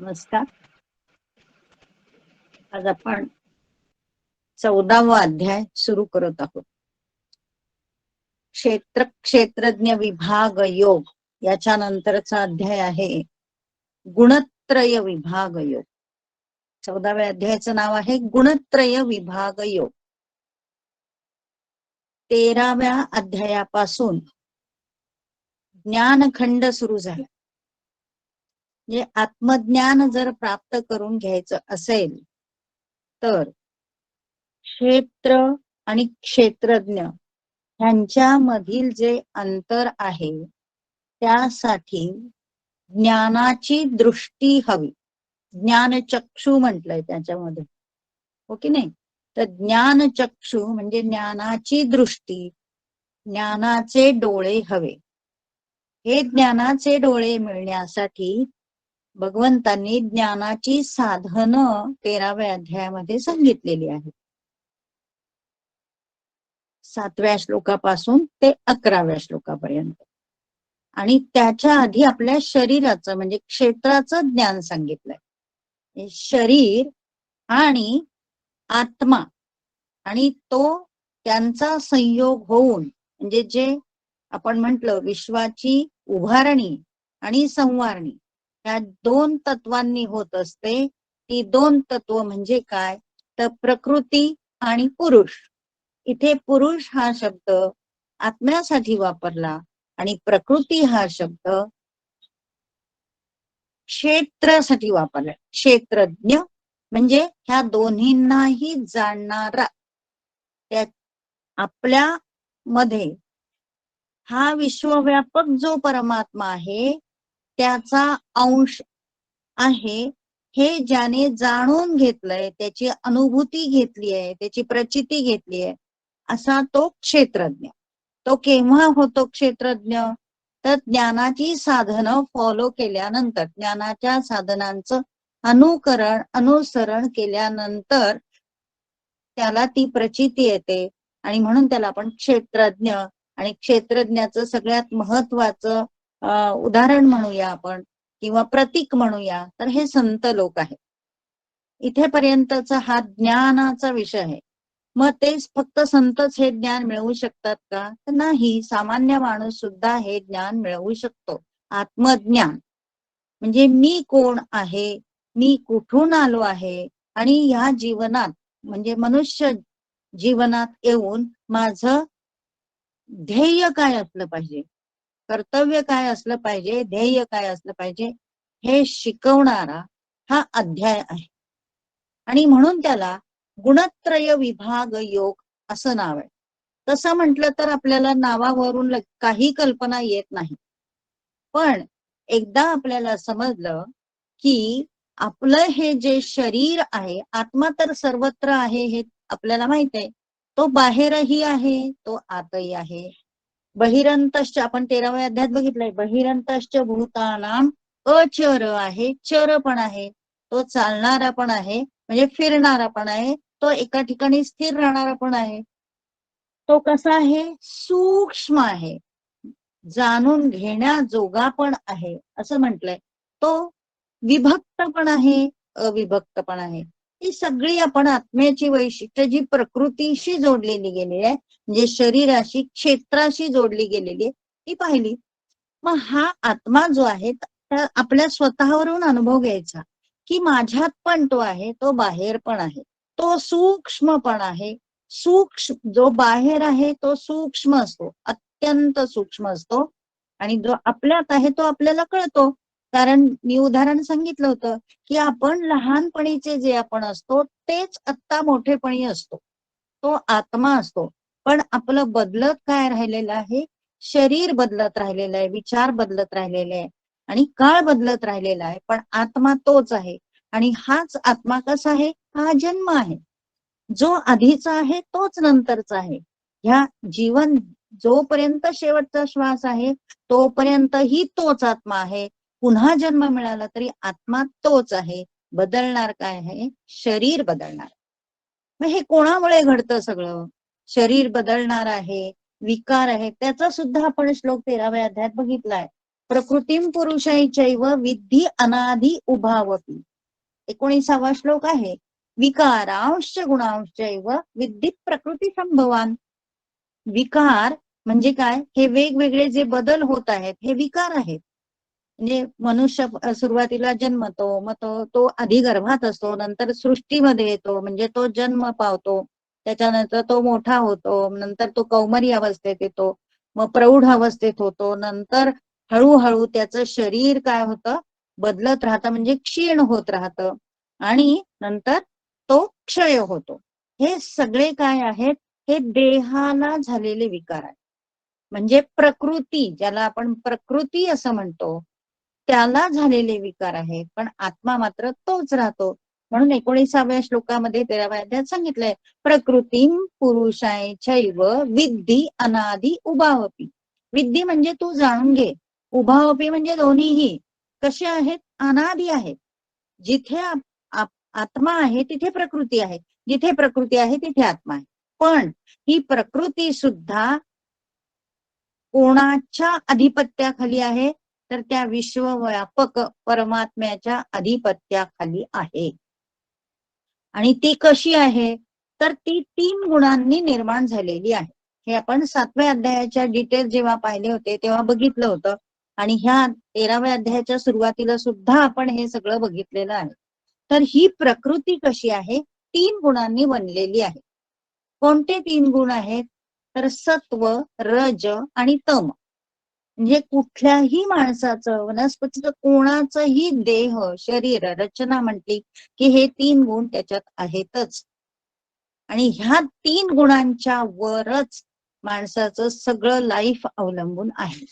नमस्कार. आज आपण 14वा अध्याय सुरू करत आहोत. क्षेत्रज्ञ विभाग योग याच्या नंतरचा अध्याय आहे गुणत्रय विभाग योग. 14व्या अध्यायाचं नाव आहे गुणत्रय विभाग योग. 13व्या अध्यायापासून ज्ञानखंड सुरू झाला. म्हणजे आत्मज्ञान जर प्राप्त करून घ्यायचं असेल तर क्षेत्र आणि क्षेत्रज्ञ ह्यांच्यामधील जे अंतर आहे त्यासाठी ज्ञानाची दृष्टी हवी. ज्ञानचक्षु म्हटलंय त्याच्यामध्ये, हो की नाही? तर ज्ञानचक्षु म्हणजे ज्ञानाची दृष्टी, ज्ञानाचे डोळे हवे. हे ज्ञानाचे डोळे मिळण्यासाठी भगवंतांनी ज्ञानाची साधनं 13व्या अध्यायामध्ये सांगितलेली आहेत. 7व्या श्लोकापासून ते 11व्या श्लोकापर्यंत. आणि त्याच्या आधी आपल्या शरीराचं म्हणजे क्षेत्राचं ज्ञान सांगितलंय. शरीर आणि आत्मा आणि तो त्यांचा संयोग होऊन म्हणजे जे आपण म्हटलं विश्वाची उभारणी आणि संवारणी या दोन तत्वांनी होत असते. ती दोन तत्व म्हणजे काय तर प्रकृती आणि पुरुष. इथे पुरुष हा शब्द आत्म्यासाठी वापरला आणि प्रकृती हा शब्द क्षेत्रासाठी वापरला. क्षेत्रज्ञ म्हणजे ह्या दोन्हींनाही जाणणारा. त्या आपल्या मध्ये हा विश्वव्यापक जो परमात्मा आहे त्याचा अंश आहे हे ज्याने जाणून घेतलंय, त्याची अनुभूती घेतली आहे, त्याची प्रचिती घेतली आहे, असा तो क्षेत्रज्ञ. तो केव्हा होतो क्षेत्रज्ञ तर ज्ञानाची साधनं फॉलो केल्यानंतर, ज्ञानाच्या साधनांचं अनुसरण केल्यानंतर त्याला ती प्रचिती येते आणि म्हणून त्याला आपण क्षेत्रज्ञ. आणि क्षेत्रज्ञाचं सगळ्यात महत्वाचं उदाहरण म्हणूया आपण किंवा प्रतीक म्हणूया तर हे संत लोक आहेत. इथेपर्यंतचा हा ज्ञानाचा विषय आहे. मग तेच फक्त संतच हे ज्ञान मिळवू शकतात का तर नाही, सामान्य माणूस सुद्धा हे ज्ञान मिळवू शकतो. आत्मज्ञान म्हणजे मी कोण आहे, मी कुठून आलो आहे आणि ह्या जीवनात म्हणजे मनुष्य जीवनात येऊन माझं ध्येय काय असलं पाहिजे, कर्तव्य काय असलं पाहिजे, ध्येय काय असलं पाहिजे हे शिकवणारा हा अध्याय आहे. आणि म्हणून त्याला गुणत्रय विभाग योग असं नाव आहे. तसं म्हटलं तर आपल्याला नावावरून काही कल्पना येत नाही. पण एकदा आपल्याला समजलं की आपलं हे जे शरीर आहे, आत्मा तर सर्वत्र आहे हे आपल्याला माहित आहे. तो बाहेरही आहे, तो आतही आहे. बहिरंतश्च आपण 13व्या अध्यायात बघितलंय. बहिरंतश्च भूतानाम अचर आहे, चर पण आहे. तो चालणारा पण आहे म्हणजे फिरणारा पण आहे, तो एका ठिकाणी स्थिर राहणारा पण आहे. तो कसा आहे सूक्ष्म आहे, जाणून घेण्याजोगा पण आहे असं म्हटलंय. तो विभक्त पण आहे, अविभक्त पण आहे. ही सगळी आपण आत्म्याची वैशिष्ट्य जी प्रकृतीशी जोडलेली गेलेली आहे म्हणजे शरीराशी क्षेत्राशी जोडली गेलेली आहे ती पाहिली. मग हा आत्मा जो आहे आपल्या स्वतःवरून अनुभव घ्यायचा की माझ्यात पण तो आहे, तो बाहेर पण आहे, तो सूक्ष्म पण आहे. सूक्ष्म जो बाहेर आहे तो सूक्ष्म असतो, अत्यंत सूक्ष्म असतो. आणि जो आपल्यात आहे तो आपल्याला कळतो. कारण मी उदाहरण सांगितलं होतं की आपण लहानपणीचे जे आपण असतो तेच आत्ता मोठेपणी असतो, तो आत्मा असतो. पण आपलं बदलत काय राहिलेलं आहे, शरीर बदलत राहिलेलं आहे, विचार बदलत राहिलेले आहे आणि काळ बदलत राहिलेला आहे. पण आत्मा तोच आहे. आणि हाच आत्मा कसा आहे, हा जन्म आहे. जो आधीचा आहे तोच नंतरचा आहे. ह्या जीवन जोपर्यंत शेवटचा श्वास आहे तोपर्यंतही तोच आत्मा आहे. पुन्हा जन्म मिळाला तरी आत्मा तोच आहे. बदलणार काय आहे, शरीर बदलणार. मग हे कोणामुळे घडतं सगळं, शरीर बदलणार आहे, विकार आहे, त्याचा सुद्धा आपण श्लोक 13व्या अध्यायात बघितलाय. प्रकृतीम पुरुषैचैव विद्धी अनादि उभावपी. 19वा श्लोक आहे. विकारांश गुणांशैव विद्धी प्रकृती संभवान. विकार म्हणजे काय? हे वेगवेगळे जे बदल होत आहेत हे विकार आहेत. म्हणजे मनुष्य सुरुवातीला जन्मतो, मग तो आधी गर्भात असतो, नंतर सृष्टीमध्ये येतो, म्हणजे तो जन्म पावतो, त्याच्यानंतर तो मोठा होतो, नंतर तो कौमारी अवस्थेत येतो, मग प्रौढ अवस्थेत होतो, नंतर हळूहळू त्याचं शरीर काय होतं, बदलत राहतं, म्हणजे क्षीण होत राहतं, आणि नंतर तो क्षय होतो. हे सगळे काय आहेत? हे देहाला झालेले विकार आहेत. म्हणजे प्रकृती, ज्याला आपण प्रकृती असं म्हणतो, त्याला झालेले विकार आहेत. पण आत्मा मात्र तोच राहतो. म्हणून 19व्या श्लोकामध्ये 13व्या अध्यायात सांगितलंय, प्रकृतीम पुरुषायचैव विद्धी अनादि उभावपी. विद्धी म्हणजे तू जाणून घे, उभावपी म्हणजे दोन्हीही कसे आहेत? अनादि आहेत. जिथे आत्मा आहे तिथे प्रकृती आहे, जिथे प्रकृती आहे तिथे आत्मा आहे. पण ही प्रकृती सुद्धा कोणाच्या अधिपत्याखाली आहे? तर त्या विश्वव्यापक परमात्म्याच्या अधिपत्याखाली आहे. आणि ती कशी आहे? तर ती 3 गुणांनी निर्माण झालेली आहे. हे आपण 7व्या अध्यायाच्या डिटेल जेव्हा पाहिले होते तेव्हा बघितलं होतं, आणि ह्या 13व्या अध्यायाच्या सुरुवातीला सुद्धा आपण हे सगळं बघितलेलं आहे. तर ही प्रकृती कशी आहे? 3 गुणांनी बनलेली आहे. कोणते 3 गुण आहेत? तर सत्व, रज आणि तम. म्हणजे कुठल्याही माणसाचं, वनस्पतीचं, कोणाचंही देह, शरीर, रचना म्हटली की हे 3 गुण त्याच्यात आहेतच. आणि ह्या 3 गुणांच्या वरच माणसाचं सगळं लाईफ अवलंबून आहे.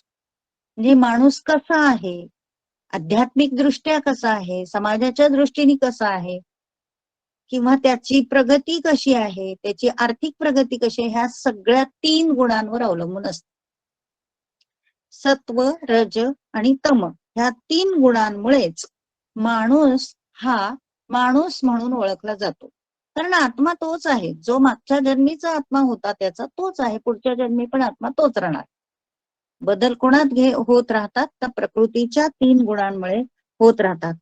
म्हणजे माणूस कसा आहे, आध्यात्मिक दृष्ट्या कसा आहे, समाजाच्या दृष्टीने कसा आहे, किंवा त्याची प्रगती कशी आहे, त्याची आर्थिक प्रगती कशी आहे, ह्या सगळ्या 3 गुणांवर अवलंबून असते. सत्व, रज आणि तम ह्या 3 गुणांमुळेच माणूस हा माणूस म्हणून ओळखला जातो. कारण आत्मा तोच आहे, जो मागच्या जन्मीचा आत्मा होता त्याचा तोच आहे, पुढच्या जन्मी पण आत्मा तोच राहणार. बदल कोणात होत राहतात? तर प्रकृतीच्या 3 गुणांमुळे होत राहतात.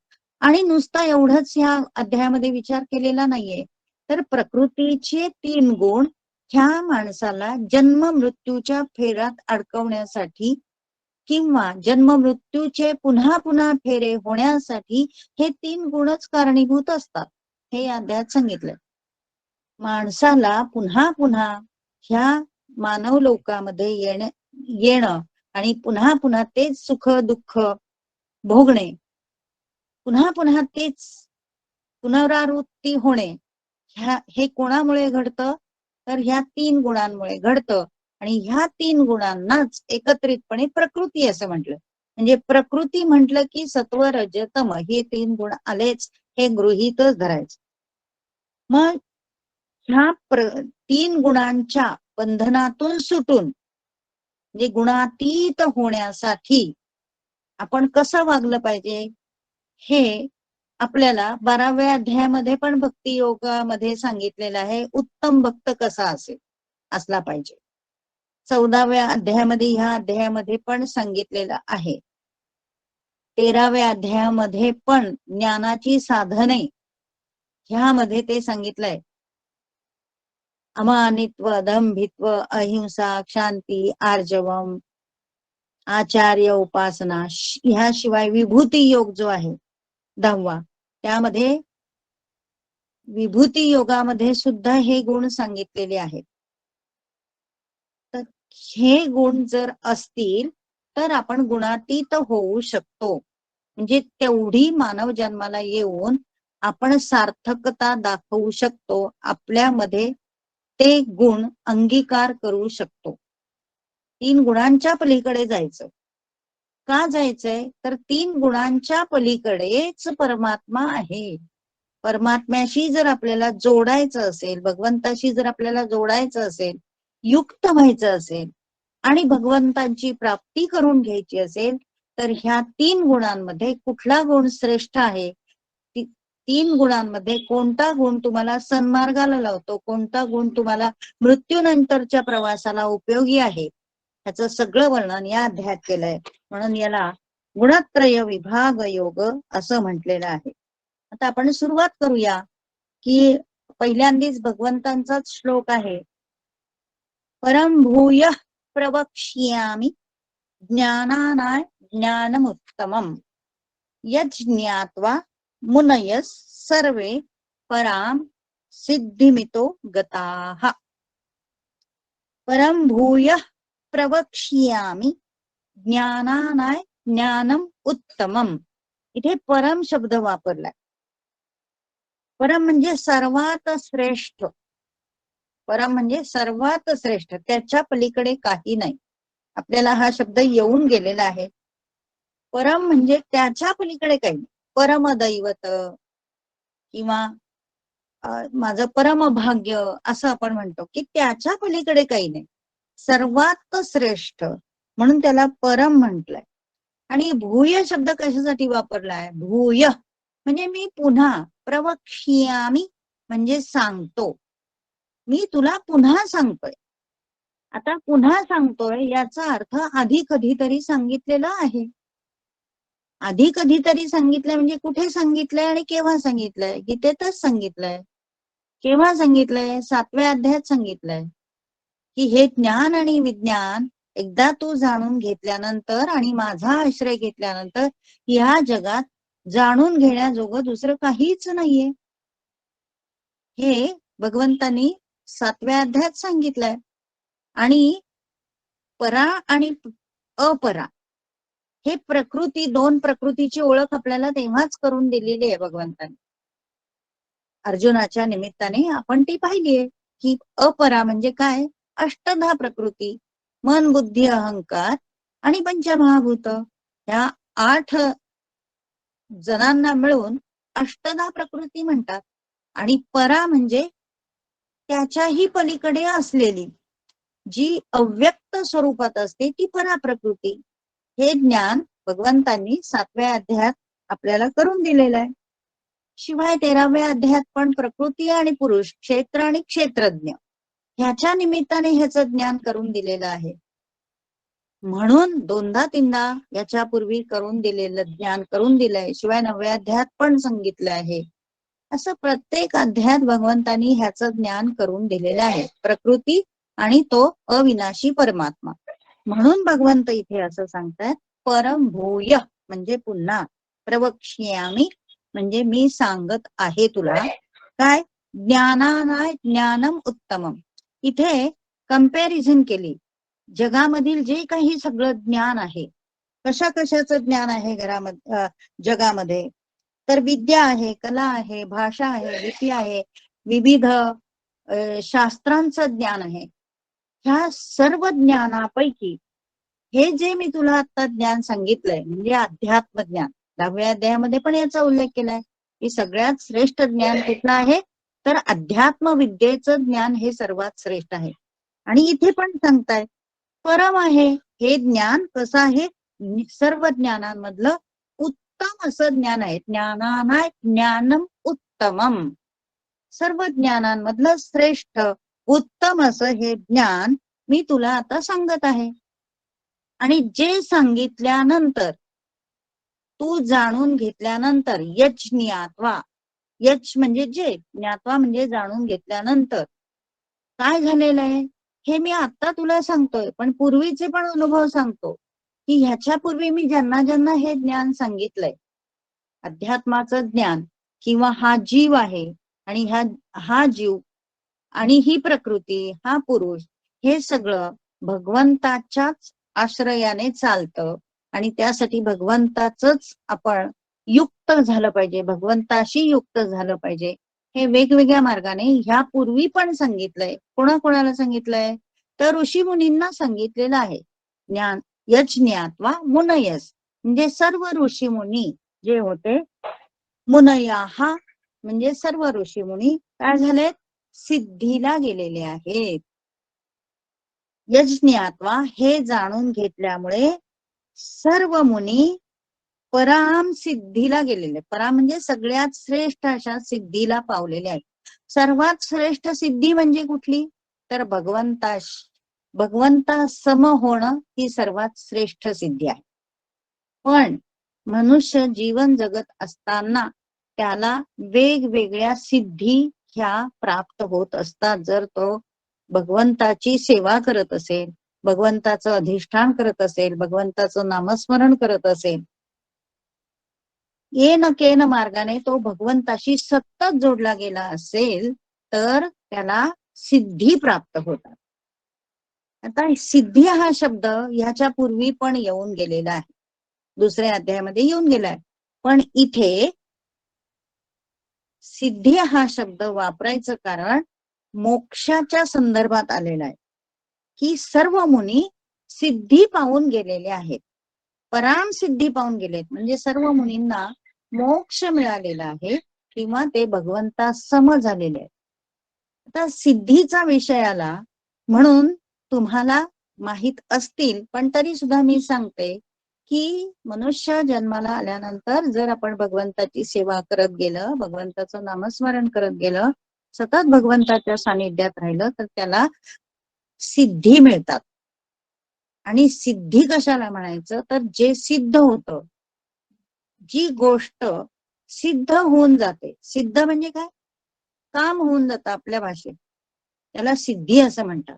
आणि नुसता एवढंच ह्या अध्यायामध्ये विचार केलेला नाहीये, तर प्रकृतीचे 3 गुण ह्या माणसाला जन्म मृत्यूच्या फेऱ्यात अडकवण्यासाठी किंवा जन्म मृत्यूचे पुन्हा पुन्हा फेरे होण्यासाठी हे 3 गुणच कारणीभूत असतात. हे या अध्यायात सांगितलं. माणसाला पुन्हा पुन्हा ह्या मानव लोकामध्ये येणं आणि पुन्हा पुन्हा तेच सुख दुःख भोगणे, पुन्हा पुन्हा तेच पुनरावृत्ती होणे, हे कोणामुळे घडतं? तर ह्या 3 गुणांमुळे घडतं. आणि ह्या 3 गुणांनाच एकत्रितपणे प्रकृती असं म्हटलं. म्हणजे प्रकृती म्हटलं की सत्व, रज, तम हे 3 गुण आलेच, हे गृहीतच धरायचं. मग ह्या 3 गुणांच्या बंधनातून सुटून म्हणजे गुणातीत होण्यासाठी आपण कसं वागलं पाहिजे, हे आपल्याला 12व्या अध्यायामध्ये पण भक्ती योगामध्ये सांगितलेलं आहे. उत्तम भक्त कसा असला पाहिजे. 14व्या अध्यायामध्ये, ह्या अध्यायामध्ये पण सांगितलेलं आहे. 13व्या अध्यायामध्ये पण ज्ञानाची साधने ह्यामध्ये ते सांगितलंय. अमानित्व, दंभित्व, अहिंसा, शांती, आर्जवम, आचार्य, उपासना, ह्याशिवाय विभूती योग जो आहे 10वा, त्यामध्ये विभूती योगामध्ये सुद्धा हे गुण सांगितलेले आहेत. तर हे गुण जर असतील तर आपण गुणातीत होऊ शकतो. म्हणजे तेवढी मानव जन्माला येऊन आपण सार्थकता दाखवू शकतो, आपल्यामध्ये ते गुण अंगीकार करू शकतो. 3 गुणांच्या पलीकडे जायचं. का जायचंय? तर 3 गुणांच्या पलीकडेच परमात्मा आहे. परमात्म्याशी जर आपल्याला जोडायचं असेल, भगवंताशी जर आपल्याला जोडायचं असेल, युक्त व्हायचं असेल आणि भगवंतांची प्राप्ती करून घ्यायची असेल, तर ह्या 3 गुणांमध्ये कुठला गुण श्रेष्ठ आहे, 3 गुणांमध्ये कोणता गुण तुम्हाला सन्मार्गाला लावतो, कोणता गुण तुम्हाला मृत्यूनंतरच्या प्रवासाला उपयोगी आहे, ह्याचं सगळं वर्णन या अध्यायात केलंय. म्हणून याला गुणत्रय विभाग योग असं म्हटलेलं आहे. आता आपण सुरुवात करूया की पहिल्यांदीच भगवंतांचाच श्लोक आहे. परम भूय प्रवक्ष्यामि ज्ञानानाय ज्ञानमुत्तमम् यज्ञात्वा मुनयस सर्वे पराम सिद्धिमितो गताः. परम भूय प्रवक्ष्यामि ज्ञानानाय ज्ञानम उत्तमम. इथे परम शब्द वापरलाय. परम म्हणजे सर्वात श्रेष्ठ. परम म्हणजे सर्वात श्रेष्ठ, त्याच्या पलीकडे काही नाही. आपल्याला हा शब्द येऊन गेलेला आहे. परम म्हणजे त्याच्या पलीकडे काही नाही. परमदैवत किंवा माझं परम भाग्य असं आपण म्हणतो की त्याच्या पलीकडे काही नाही, सर्वात श्रेष्ठ, म्हणून त्याला परम म्हटलंय. आणि भूय शब्द कशासाठी वापरलाय? भूय म्हणजे मी पुन्हा, प्रवक्ष्यामि म्हणजे सांगतो, मी तुला पुन्हा सांगतोय. आता पुन्हा सांगतोय याचा अर्थ आधी कधीतरी सांगितलेलं आहे. आधी कधीतरी सांगितलंय म्हणजे कुठे सांगितलंय आणि केव्हा सांगितलंय? गीतेतच सांगितलंय. केव्हा सांगितलंय? 7व्या अध्यायात सांगितलंय की हे ज्ञान आणि विज्ञान एकदा तू जाणून घेतल्यानंतर आणि माझा आश्रय घेतल्यानंतर या जगात जाणून घेण्याजोगं दुसरं काहीच नाहीये. हे भगवंतांनी 7व्या अध्यायात सांगितलंय. आणि परा आणि अपरा हे प्रकृती, दोन प्रकृतीची ओळख आपल्याला तेव्हाच करून दिलेली आहे भगवंतांनी. अर्जुनाच्या निमित्ताने आपण ती पाहिलीये की अपरा म्हणजे काय? अष्टधा प्रकृती, मन बुद्धी अहंकार आणि पंचमहाभूत, या 8 जणांना मिळून अष्टधा प्रकृती म्हणतात. आणि परा म्हणजे त्याच्याही पलीकडे असलेली जी अव्यक्त स्वरूपात असते ती परा प्रकृती. हे ज्ञान भगवंतांनी 7व्या अध्यायात आपल्याला करून दिलेलं आहे. शिवाय 13व्या अध्यायात पण प्रकृती आणि पुरुष, क्षेत्र आणि क्षेत्रज्ञ ह्याच्या निमित्ताने ह्याचं ज्ञान करून दिलेलं आहे. म्हणून 2दा-3दा याच्यापूर्वी करून दिलेलं ज्ञान करून दिलंय. शिवाय 9व्या अध्यायात पण सांगितलं आहे. असं प्रत्येक अध्यायात भगवंतांनी ह्याचं ज्ञान करून दिलेलं आहे, प्रकृती आणि तो अविनाशी परमात्मा. म्हणून भगवंत इथे असं सांगतात, परम भूय म्हणजे पुन्हा, प्रवक्ष्यामि म्हणजे मी सांगत आहे तुला काय? ज्ञानानाय ज्ञानम उत्तमम. इथे कंपॅरिझन केली. जगामधील जे काही सगळं ज्ञान आहे, कशा कशाचं ज्ञान आहे जगामध्ये, तर विद्या आहे, कला आहे, भाषा आहे, लिपी आहे, विविध शास्त्रांचं ज्ञान आहे. ह्या सर्व ज्ञानापैकी हे जे मी तुला आता ज्ञान सांगितलंय म्हणजे अध्यात्म ज्ञान, 10व्या अध्यायामध्ये पण याचा उल्लेख केलाय की सगळ्यात श्रेष्ठ ज्ञान कुठलं आहे, तर अध्यात्म विद्येचं ज्ञान हे सर्वात श्रेष्ठ आहे. आणि इथे पण सांगताय परम आहे. हे ज्ञान कसं आहे? सर्व ज्ञानांमधलं उत्तम असं ज्ञान आहे. ज्ञानानाय ज्ञानम उत्तमम, सर्व ज्ञानांमधलं श्रेष्ठ उत्तम असं हे ज्ञान मी तुला आता सांगत आहे. आणि जे सांगितल्यानंतर, तू जाणून घेतल्यानंतर, यच ज्ञात्वा, यच म्हणजे जे, ज्ञात्वा म्हणजे जाणून घेतल्यानंतर काय झालेलं आहे हे मी आता तुला सांगतोय. पण पूर्वीचे पण अनुभव सांगतो की ह्याच्यापूर्वी मी ज्यांना ज्यांना हे ज्ञान सांगितलंय, अध्यात्माचं ज्ञान, किंवा हा जीव आहे आणि हा जीव आणि ही प्रकृती, हा पुरुष, हे सगळं भगवंताच्याच आश्रयाने चालतं. आणि त्यासाठी भगवंताचंच आपण युक्त झालं पाहिजे, भगवंताशी युक्त झालं पाहिजे. हे वेगवेगळ्या मार्गाने ह्या पूर्वी पण सांगितलंय. कोणाकोणाला सांगितलंय? तर ऋषी मुनींना सांगितलेलं आहे. ज्ञान यच ज्ञात्वा मुनयस म्हणजे सर्व ऋषी मुनी जे होते, मुनया हा म्हणजे सर्व ऋषी मुनी काय झालेत? सिद्धीला गेलेले आहेत. यज्ञात्वा हे जाणून घेतल्यामुळे सर्व मुनी पराम सिद्धीला गेलेले. पराम म्हणजे सगळ्यात श्रेष्ठ अशा सिद्धीला पावलेले आहेत. सर्वात श्रेष्ठ सिद्धी म्हणजे कुठली? तर भगवंता सम होणं ही सर्वात श्रेष्ठ सिद्धी आहे. पण मनुष्य जीवन जगत असताना त्याला वेगवेगळ्या सिद्धी ह्या प्राप्त होत असतात. जर तो भगवंताची सेवा करत असेल, भगवंताचं अधिष्ठान करत असेल, भगवंताचं नामस्मरण करत असेल, येन केन मार्गाने तो भगवंताशी सतत जोडला गेला असेल तर त्याला सिद्धी प्राप्त होतात. आता सिद्धी हा शब्द ह्याच्या पूर्वी पण येऊन गेलेला आहे, दुसऱ्या अध्यायामध्ये येऊन गेलाय. पण इथे सिद्धी हा शब्द वापरायचं कारण मोक्षाच्या संदर्भात आलेला आहे, की सर्व मुनी सिद्धी पाहून गेलेले आहेत, पराम सिद्धी पाहून गेलेत. म्हणजे सर्व मुनींना मोक्ष मिळालेला आहे किंवा ते भगवंता सम झालेले आहेत. आता सिद्धीचा विषय आला म्हणून तुम्हाला माहित असतील, पण तरी सुद्धा मी सांगते की मनुष्य जन्माला आल्यानंतर जर आपण भगवंताची सेवा करत गेलं, भगवंताचं नामस्मरण करत गेलं, सतत भगवंताच्या सानिध्यात राहिलं तर त्याला सिद्धी मिळतात. आणि सिद्धी कशाला म्हणायचं तर जे सिद्ध होतं, जी गोष्ट सिद्ध होऊन जाते, सिद्ध म्हणजे काय, काम होऊन जातं आपल्या भाषेत, त्याला सिद्धी असं म्हणतात.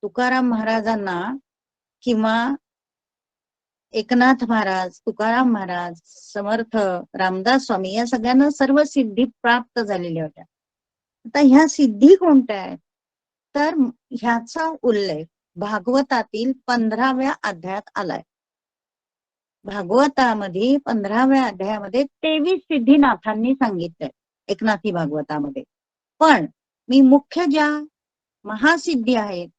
तुकाराम महाराजांना किंवा एकनाथ महाराज, तुकाराम महाराज, समर्थ रामदास स्वामी या सगळ्यांना सर्व सिद्धी प्राप्त झालेल्या होत्या. आता ह्या सिद्धी कोणत्या आहेत तर ह्याचा उल्लेख भागवतातील 15व्या अध्यायात आलाय. भागवतामध्ये 15व्या अध्यायामध्ये 23 सिद्धीनाथांनी सांगितलंय एकनाथी भागवतामध्ये. पण मी मुख्य ज्या महासिद्धी आहेत,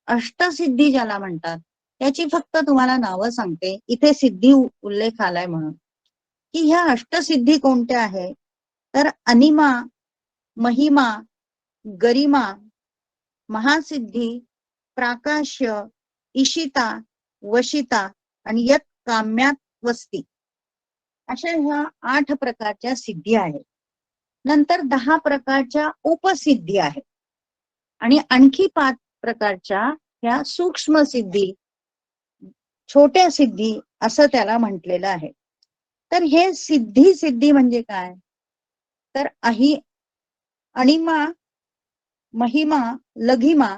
अष्टसिद्धी ज्याला म्हणतात, त्याची फक्त तुम्हाला नावं सांगते, इथे सिद्धी उल्लेख आलाय म्हणून. की ह्या अष्टसिद्धी कोणत्या आहेत तर अनिमा, महिमा, गरिमा, महासिद्धी, प्राकाश्य, इशिता, वशिता आणि यत काम्यात वस्ती, अशा ह्या 8 प्रकारच्या सिद्धी आहेत. नंतर 10 प्रकारच्या उपसिद्धी आहेत आणि आणखी 5 प्रकारच्या ह्या सूक्ष्म सिद्धी, छोट्या सिद्धी असं त्याला म्हटलेलं आहे. तर हे सिद्धी सिद्धी म्हणजे काय तर अणिमा, महिमा, लघिमा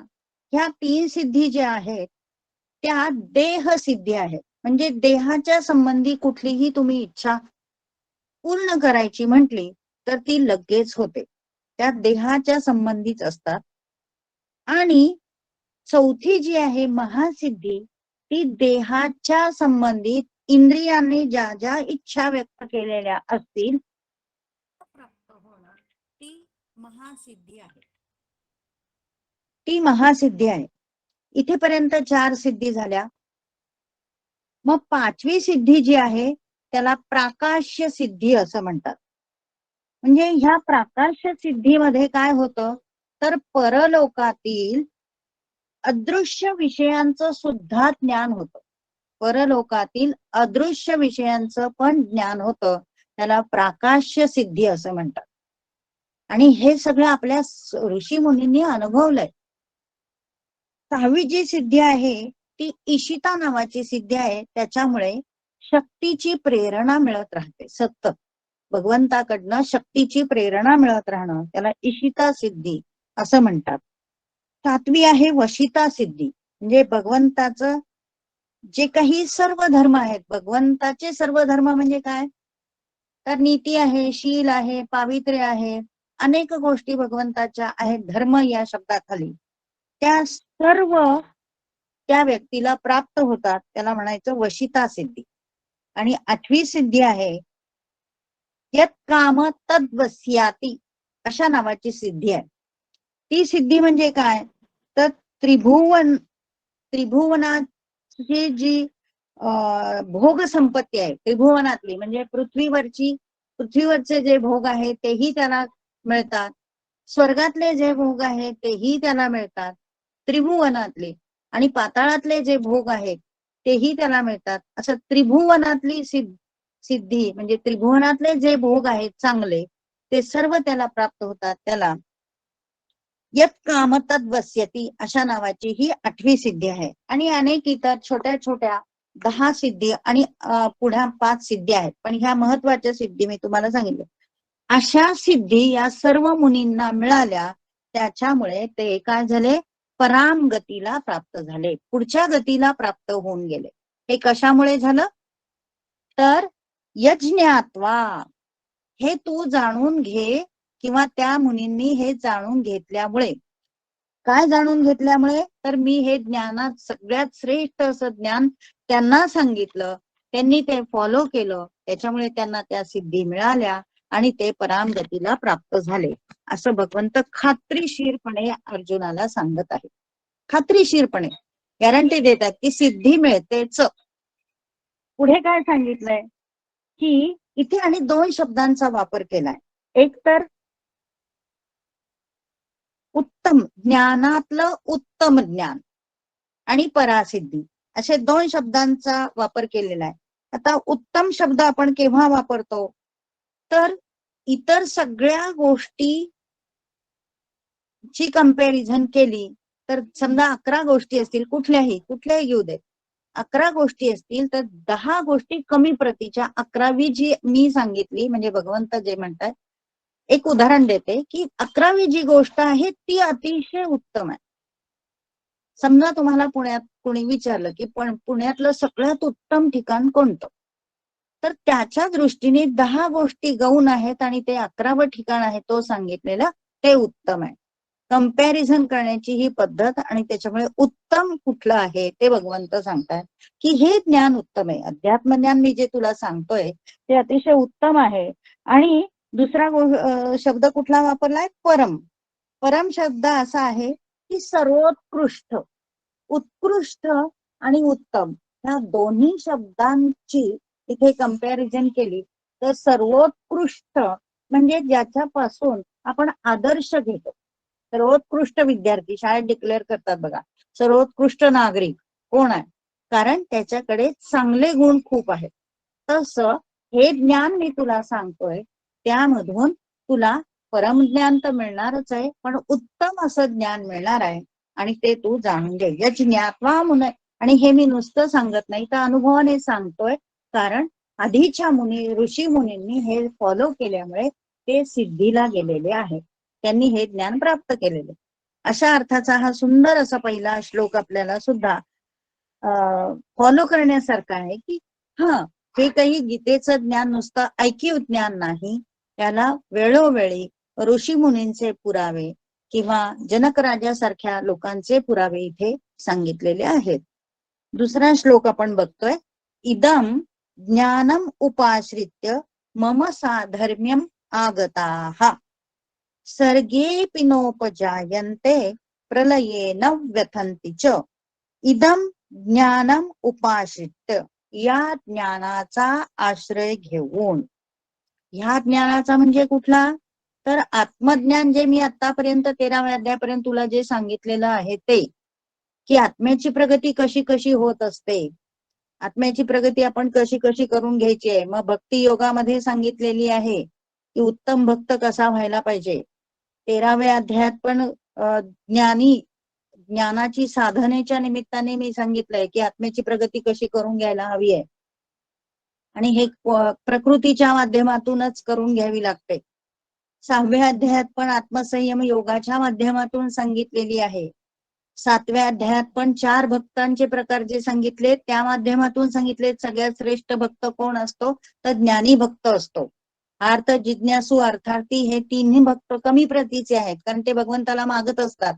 ह्या 3 सिद्धी ज्या आहेत त्या देह सिद्धी आहेत. म्हणजे देहाच्या संबंधी कुठलीही तुम्ही इच्छा पूर्ण करायची म्हटली तर ती लगेच होते, त्या देहाच्या संबंधीच असतात. आणि चौथी जी आहे महासिद्धी, ती देहाच्या संबंधित इंद्रियांनी ज्या ज्या इच्छा व्यक्त केलेल्या असतील प्राप्त होणार, ती महासिद्धी आहे. ती महासिद्धी आहे. इथेपर्यंत 4 सिद्धी झाल्या. मग 5वी सिद्धी जी आहे त्याला प्राकाश्य सिद्धी असं म्हणतात. म्हणजे ह्या प्राकाश्य सिद्धीमध्ये काय होतं तर परलोकातील अदृश्य विषयांचं सुद्धा ज्ञान होतं. परलोकातील अदृश्य विषयांचं पण ज्ञान होतं, त्याला प्राकाश्य सिद्धी असं म्हणतात. आणि हे सगळं आपल्या ऋषी मुनींनी अनुभवलंय. 6वी जी सिद्धी आहे ती इशिता नावाची सिद्धी आहे. त्याच्यामुळे शक्तीची प्रेरणा मिळत राहते, सतत भगवंताकडनं शक्तीची प्रेरणा मिळत राहणं, त्याला इशिता सिद्धी असं म्हणतात. 7वी आहे वशिता सिद्धी, म्हणजे भगवंताचं जे काही सर्व धर्म आहेत, भगवंताचे सर्व धर्म म्हणजे काय तर नीती आहे, शील आहे, पावित्र्य आहे, अनेक गोष्टी भगवंताच्या आहेत धर्म या शब्दाखाली, त्या सर्व त्या व्यक्तीला प्राप्त होतात, त्याला म्हणायचं वशिता सिद्धी. आणि 8वी सिद्धी आहे यत काम तद्वस्याती अशा नावाची सिद्धी आहे. ती सिद्धी म्हणजे काय तर त्रिभुवनाची जी भोग संपत्ती आहे, त्रिभुवनातली म्हणजे पृथ्वीवरचे जे भोग आहेत तेही त्याला मिळतात, स्वर्गातले जे भोग आहेत तेही त्याला मिळतात, त्रिभुवनातले आणि पाताळातले जे भोग आहेत तेही त्याला मिळतात. असं त्रिभुवनातली सिद्धी म्हणजे त्रिभुवनातले जे भोग आहेत चांगले ते सर्व त्याला प्राप्त होतात, त्याला यत काम तद्वस्यती अशा नावाची ही 8वी सिद्धी आहे. आणि अनेक इतर छोट्या छोट्या 10 सिद्धी आणि पुढ्या 5 सिद्धी आहेत, पण ह्या महत्वाच्या सिद्धी मी तुम्हाला सांगितलं. अशा सिद्धी या सर्व मुनींना मिळाल्या, त्याच्यामुळे ते काय झाले, पराम गतीला प्राप्त झाले, पुढच्या गतीला प्राप्त होऊन गेले. हे कशामुळे झालं, तर यज्ञात्वा, हे तू जाणून घे, किंवा त्या मुनींनी हे जाणून घेतल्यामुळे. काय जाणून घेतल्यामुळे, तर मी हे ज्ञानात सगळ्यात श्रेष्ठ असं ज्ञान त्यांना सांगितलं, त्यांनी ते फॉलो केलं, त्याच्यामुळे त्यांना त्या सिद्धी मिळाल्या आणि ते परामगतीला प्राप्त झाले, असं भगवंत खात्रीशीरपणे अर्जुनाला सांगत आहे. खात्रीशीरपणे गॅरंटी देतात की सिद्धी मिळतेच. पुढे काय सांगितलंय, की इथे आणि 2 शब्दांचा वापर केलाय. एक तर उत्तम, ज्ञानातलं उत्तम ज्ञान आणि परासिद्धी, असे 2 शब्दांचा वापर केलेला आहे. आता उत्तम शब्द आपण केव्हा वापरतो, तर इतर सगळ्या गोष्टी ची कंपॅरिझन केली तर, समजा 11 गोष्टी असतील, कुठल्याही घेऊ दे, 11 गोष्टी असतील तर 10 गोष्टी कमी प्रतीच्या, 11वी जी मी सांगितली, म्हणजे भगवंत जे म्हणतात, एक उदाहरण देते की 11वी जी गोष्ट आहे ती अतिशय उत्तम आहे. समजा तुम्हाला पुण्यात कोणी विचारलं की पण पुण्यातलं सगळ्यात उत्तम ठिकाण कोणतं, तर त्याच्या दृष्टीने 10 गोष्टी गौण आहेत आणि ते 11वं ठिकाण आहे तो सांगितलेलं, ते उत्तम आहे. कंपॅरिझन करण्याची ही पद्धत, आणि त्याच्यामुळे उत्तम कुठलं आहे ते भगवंत सांगतात की हे ज्ञान उत्तम आहे. अध्यात्म ज्ञान मी जे तुला सांगतोय ते अतिशय उत्तम आहे. आणि दुसरा शब्द कुठला वापरलाय, परम. परम शब्द असा आहे की सर्वोत्कृष्ट, उत्कृष्ट आणि उत्तम, ह्या दोन्ही शब्दांची इथे कंपॅरिझन केली तर सर्वोत्कृष्ट म्हणजे ज्याच्यापासून आपण आदर्श घेतो. सर्वोत्कृष्ट विद्यार्थी शाळेत डिक्लेअर करतात बघा, सर्वोत्कृष्ट नागरिक कोण आहे, कारण त्याच्याकडे चांगले गुण खूप आहेत. तसं हे ज्ञान मी तुला सांगतोय, त्यामधून तुला परमज्ञान तर मिळणारच आहे, पण उत्तम असं ज्ञान मिळणार आहे, आणि ते तू जाणून घे. या ज्ञात्वा मुने, आणि हे मी नुसतं सांगत नाही तर अनुभवाने सांगतोय, कारण आधीच्या ऋषी मुनींनी हे फॉलो केल्यामुळे ते सिद्धीला गेलेले आहेत, त्यांनी हे ज्ञान प्राप्त केलेले. अशा अर्थाचा हा सुंदर असा पहिला श्लोक आपल्याला सुद्धा फॉलो करण्यासारखा आहे, की हा, हे काही गीतेचं ज्ञान नुसतं ऐकीव ज्ञान नाही, त्याला वेळोवेळी ऋषी मुनींचे पुरावे किंवा जनक राजासारख्या लोकांचे पुरावे इथे सांगितलेले आहेत. दुसरा श्लोक आपण बघतोय, इदम ज्ञानम उपाश्रित्य मम साधर्म्यम आगताः सर्गेऽपि नोपजायन्ते प्रलये न व्यथन्ति च. इदम ज्ञानम उपाश्रित्य, या ज्ञानाचा आश्रय घेऊन. ह्या ज्ञानाचा म्हणजे कुठला, तर आत्मज्ञान, जे मी आतापर्यंत 13व्या अध्यायापर्यंत तुला जे सांगितलेलं आहे ते, की आत्म्याची प्रगती कशी कशी होत असते, आत्म्याची प्रगती आपण कशी कशी करून घ्यायची आहे. मग भक्ती योगामध्ये सांगितलेली आहे की उत्तम भक्त कसा व्हायला पाहिजे. 13व्या अध्यायात पण ज्ञानाची साधनेच्या निमित्ताने मी सांगितलंय की आत्म्याची प्रगती कशी करून घ्यायला हवी आहे, आणि हे प्रकृतीच्या माध्यमातूनच करून घ्यावी लागते. 6व्या अध्यायात पण आत्मसंयम योगाच्या माध्यमातून सांगितलेली आहे. 7व्या अध्यायात पण 4 भक्तांचे प्रकार जे सांगितले त्या माध्यमातून सांगितले. सगळ्यात श्रेष्ठ भक्त कोण असतो, तर ज्ञानी भक्त असतो. अर्थ, जिज्ञासू, अर्थार्थी, हे तिन्ही भक्त कमी प्रतीचे आहेत, कारण ते भगवंताला मागत असतात.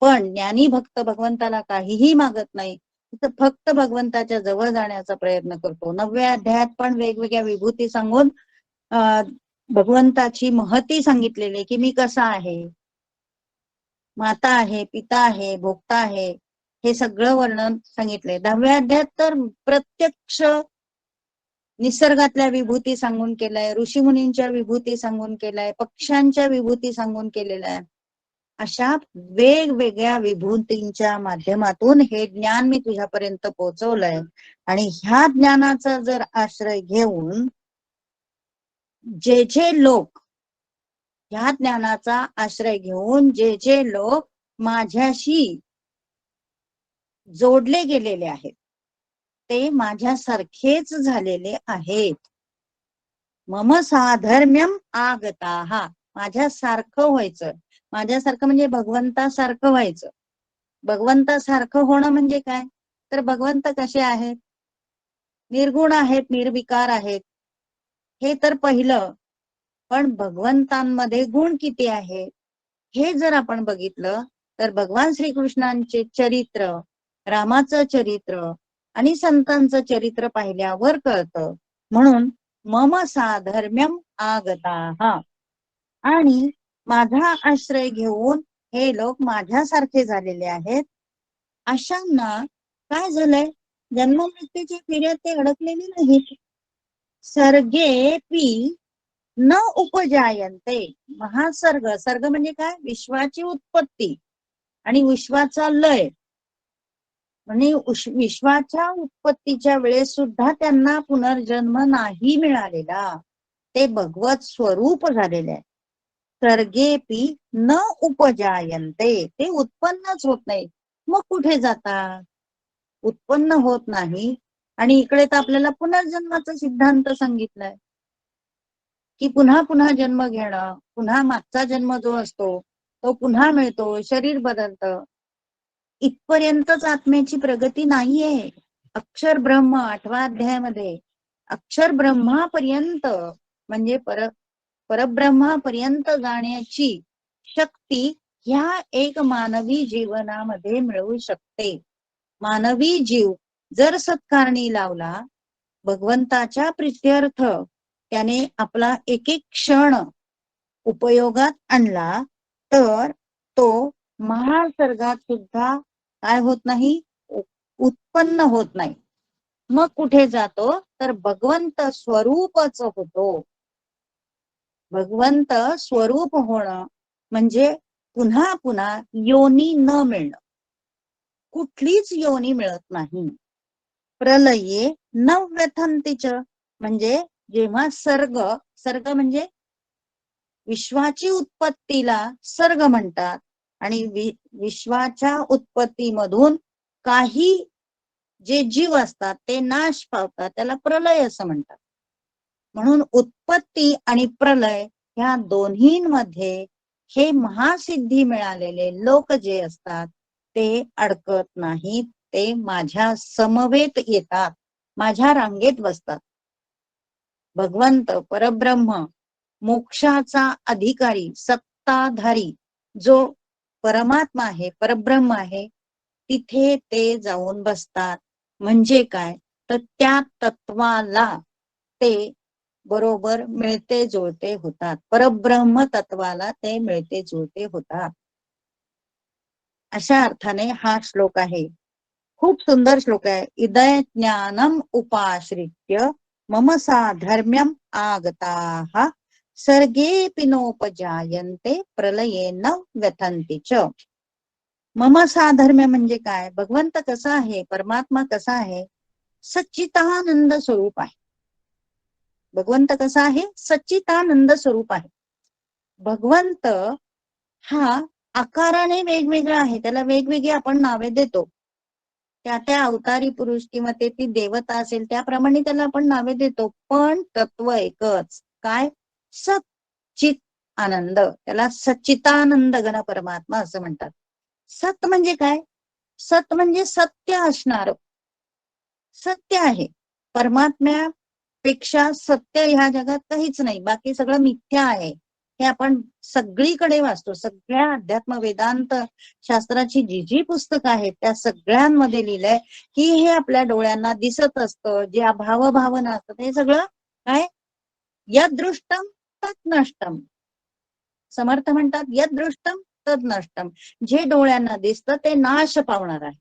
पण ज्ञानी भक्त भगवंताला काहीही मागत नाही, तर फक्त भगवंताच्या जवळ जाण्याचा प्रयत्न करतो. 9व्या अध्यायात पण वेगवेगळ्या विभूती सांगून भगवंताची महती सांगितलेली, की मी कसा आहे, माता आहे, पिता आहे, भोक्ता आहे, हे सगळं वर्णन सांगितलंय. 10व्या अध्यायात तर प्रत्यक्ष निसर्गातल्या विभूती सांगून केलाय, ऋषीमुनींच्या विभूती सांगून केलाय, पक्ष्यांच्या विभूती सांगून केलेल्या आहे. अशा वेगवेगळ्या विभूतींच्या माध्यमातून हे ज्ञान मी तुझ्यापर्यंत पोहोचवलंय. आणि ह्या ज्ञानाचा जर आश्रय घेऊन जे लोक, ह्या ज्ञानाचा आश्रय घेऊन जे लोक माझ्याशी जोडले गेलेले आहेत, ते माझ्यासारखेच झालेले आहेत. मम साधर्म्यम आगताहा, माझ्यासारखं व्हायचं. माझ्यासारखं म्हणजे भगवंतासारखं व्हायचं. भगवंतासारखं होणं म्हणजे काय? तर भगवंत कसे आहेत? निर्गुण आहेत, निर्विकार आहेत, हे तर पहिलं. पण भगवंतांमध्ये गुण किती आहेत हे जर आपण बघितलं तर भगवान श्रीकृष्णांचे चरित्र, रामाचं चरित्र आणि संतांचं चरित्र पाहिल्यावर कळतं. म्हणून मम साधर्म्यम आगताः, आणि माझा आश्रय घेऊन हे लोक माझ्यासारखे झालेले आहेत. अशांना काय झालंय? जन्ममृत्यूच्या फेऱ्यात ते अडकलेले नाहीत. सर्गेपी न उपजायन्ते, महासर्ग, सर्ग म्हणजे काय? विश्वाची उत्पत्ती आणि विश्वाचा लय. म्हणजे विश्वाच्या उत्पत्तीच्या वेळेस सुद्धा त्यांना पुनर्जन्म नाही मिळालेला. ते भगवत स्वरूप झालेले आहे. सर्गेपी न उपजायन्ते, ते उत्पन्नच होत नाही. मग कुठे जातात? उत्पन्न होत नाही. आणि इकडे तर आपल्याला पुनर्जन्माचा सिद्धांत सांगितलाय की पुन्हा पुन्हा जन्म घेणं, पुन्हा मागचा जन्म जो असतो तो पुन्हा मिळतो, शरीर बदलतं. इथपर्यंतच आत्म्याची प्रगती नाहीये. अक्षर ब्रह्म 8व्या अध्यायामध्ये अक्षर ब्रह्मापर्यंत म्हणजे परब्रह्मापर्यंत जाण्याची शक्ती ह्या एक मानवी जीवनामध्ये मिळू शकते. मानवी जीव जर सत्कारणी लावला, भगवंताच्या प्रित्यर्थ त्याने आपला एक एक क्षण उपयोगात आणला, तर तो महासर्गात सुद्धा काय होत नाही? उत्पन्न होत नाही. मग कुठे जातो? तर भगवंत स्वरूपच होतो. भगवंत स्वरूप होणं म्हणजे पुन्हा पुन्हा योनी न मिळणं. कुठलीच योनी मिळत नाही. प्रलये न व्यथंतीच, म्हणजे जेव्हा सर्ग, सर्ग म्हणजे विश्वाची उत्पत्तीला सर्ग म्हणतात, आणि विश्वाच्या उत्पत्तीमधून काही जे जीव असतात ते नाश पावतात, त्याला प्रलय असं म्हणतात. म्हणून उत्पत्ती आणि प्रलय ह्या दोन्हींमध्ये हे महासिद्धी मिळालेले लोक जे असतात ते अडकत नाहीत. ते माझ्या समवेत येतात, माझ्या रांगेत बसतात. भगवंत परब्रह्म मोक्षाचा अधिकारी, सत्ताधारी जो परमात्मा आहे, परब्रह्म आहे, तिथे ते जाऊन बसतात. म्हणजे काय? तर त्या तत्वाला ते बरोबर मिळते जुळते होतात. परब्रह्म तत्वाला ते मिळते जुळते होतात. अशा अर्थाने हा श्लोक आहे. खूप सुंदर श्लोक आहे. इदय ज्ञानम उपाश्रित्य मम साधर्म्यम आगताः सर्गेऽपि नोपजायन्ते प्रलयेन व्यथन्ति च. मम साधर्म्य म्हणजे काय? भगवंत कसा आहे? परमात्मा कसा आहे? सच्चिदानंद स्वरूप आहे. भगवंत कसा आहे? सच्चिदानंद स्वरूप आहे. भगवंत हा आकाराने वेगवेगळा आहे. त्याला वेगवेगळी आपण नावे देतो. त्या त्या अवतारी पुरुष किंवा ते ती देवता असेल त्याप्रमाणे त्याला आपण नावे देतो. पण तत्व एकच. काय? सच्चित आनंद. त्याला सच्चितानंद घन परमात्मा असं म्हणतात. सत म्हणजे काय? सत म्हणजे सत्य असणार. सत्य आहे. परमात्म्यापेक्षा सत्य ह्या जगात काहीच नाही. बाकी सगळं मिथ्या आहे. हे आपण सगळीकडे वाचतो. सगळ्या अध्यात्म वेदांत शास्त्राची जी जी पुस्तकं आहेत त्या सगळ्यांमध्ये लिहिलंय की हे आपल्या डोळ्यांना दिसत असतं, जे भावभावना असतात, हे सगळं काय? यदृष्टम तत् नष्टम. समर्थ म्हणतात यदृष्टम तद नष्टम. जे डोळ्यांना दिसतं ते नाश पावणार आहे.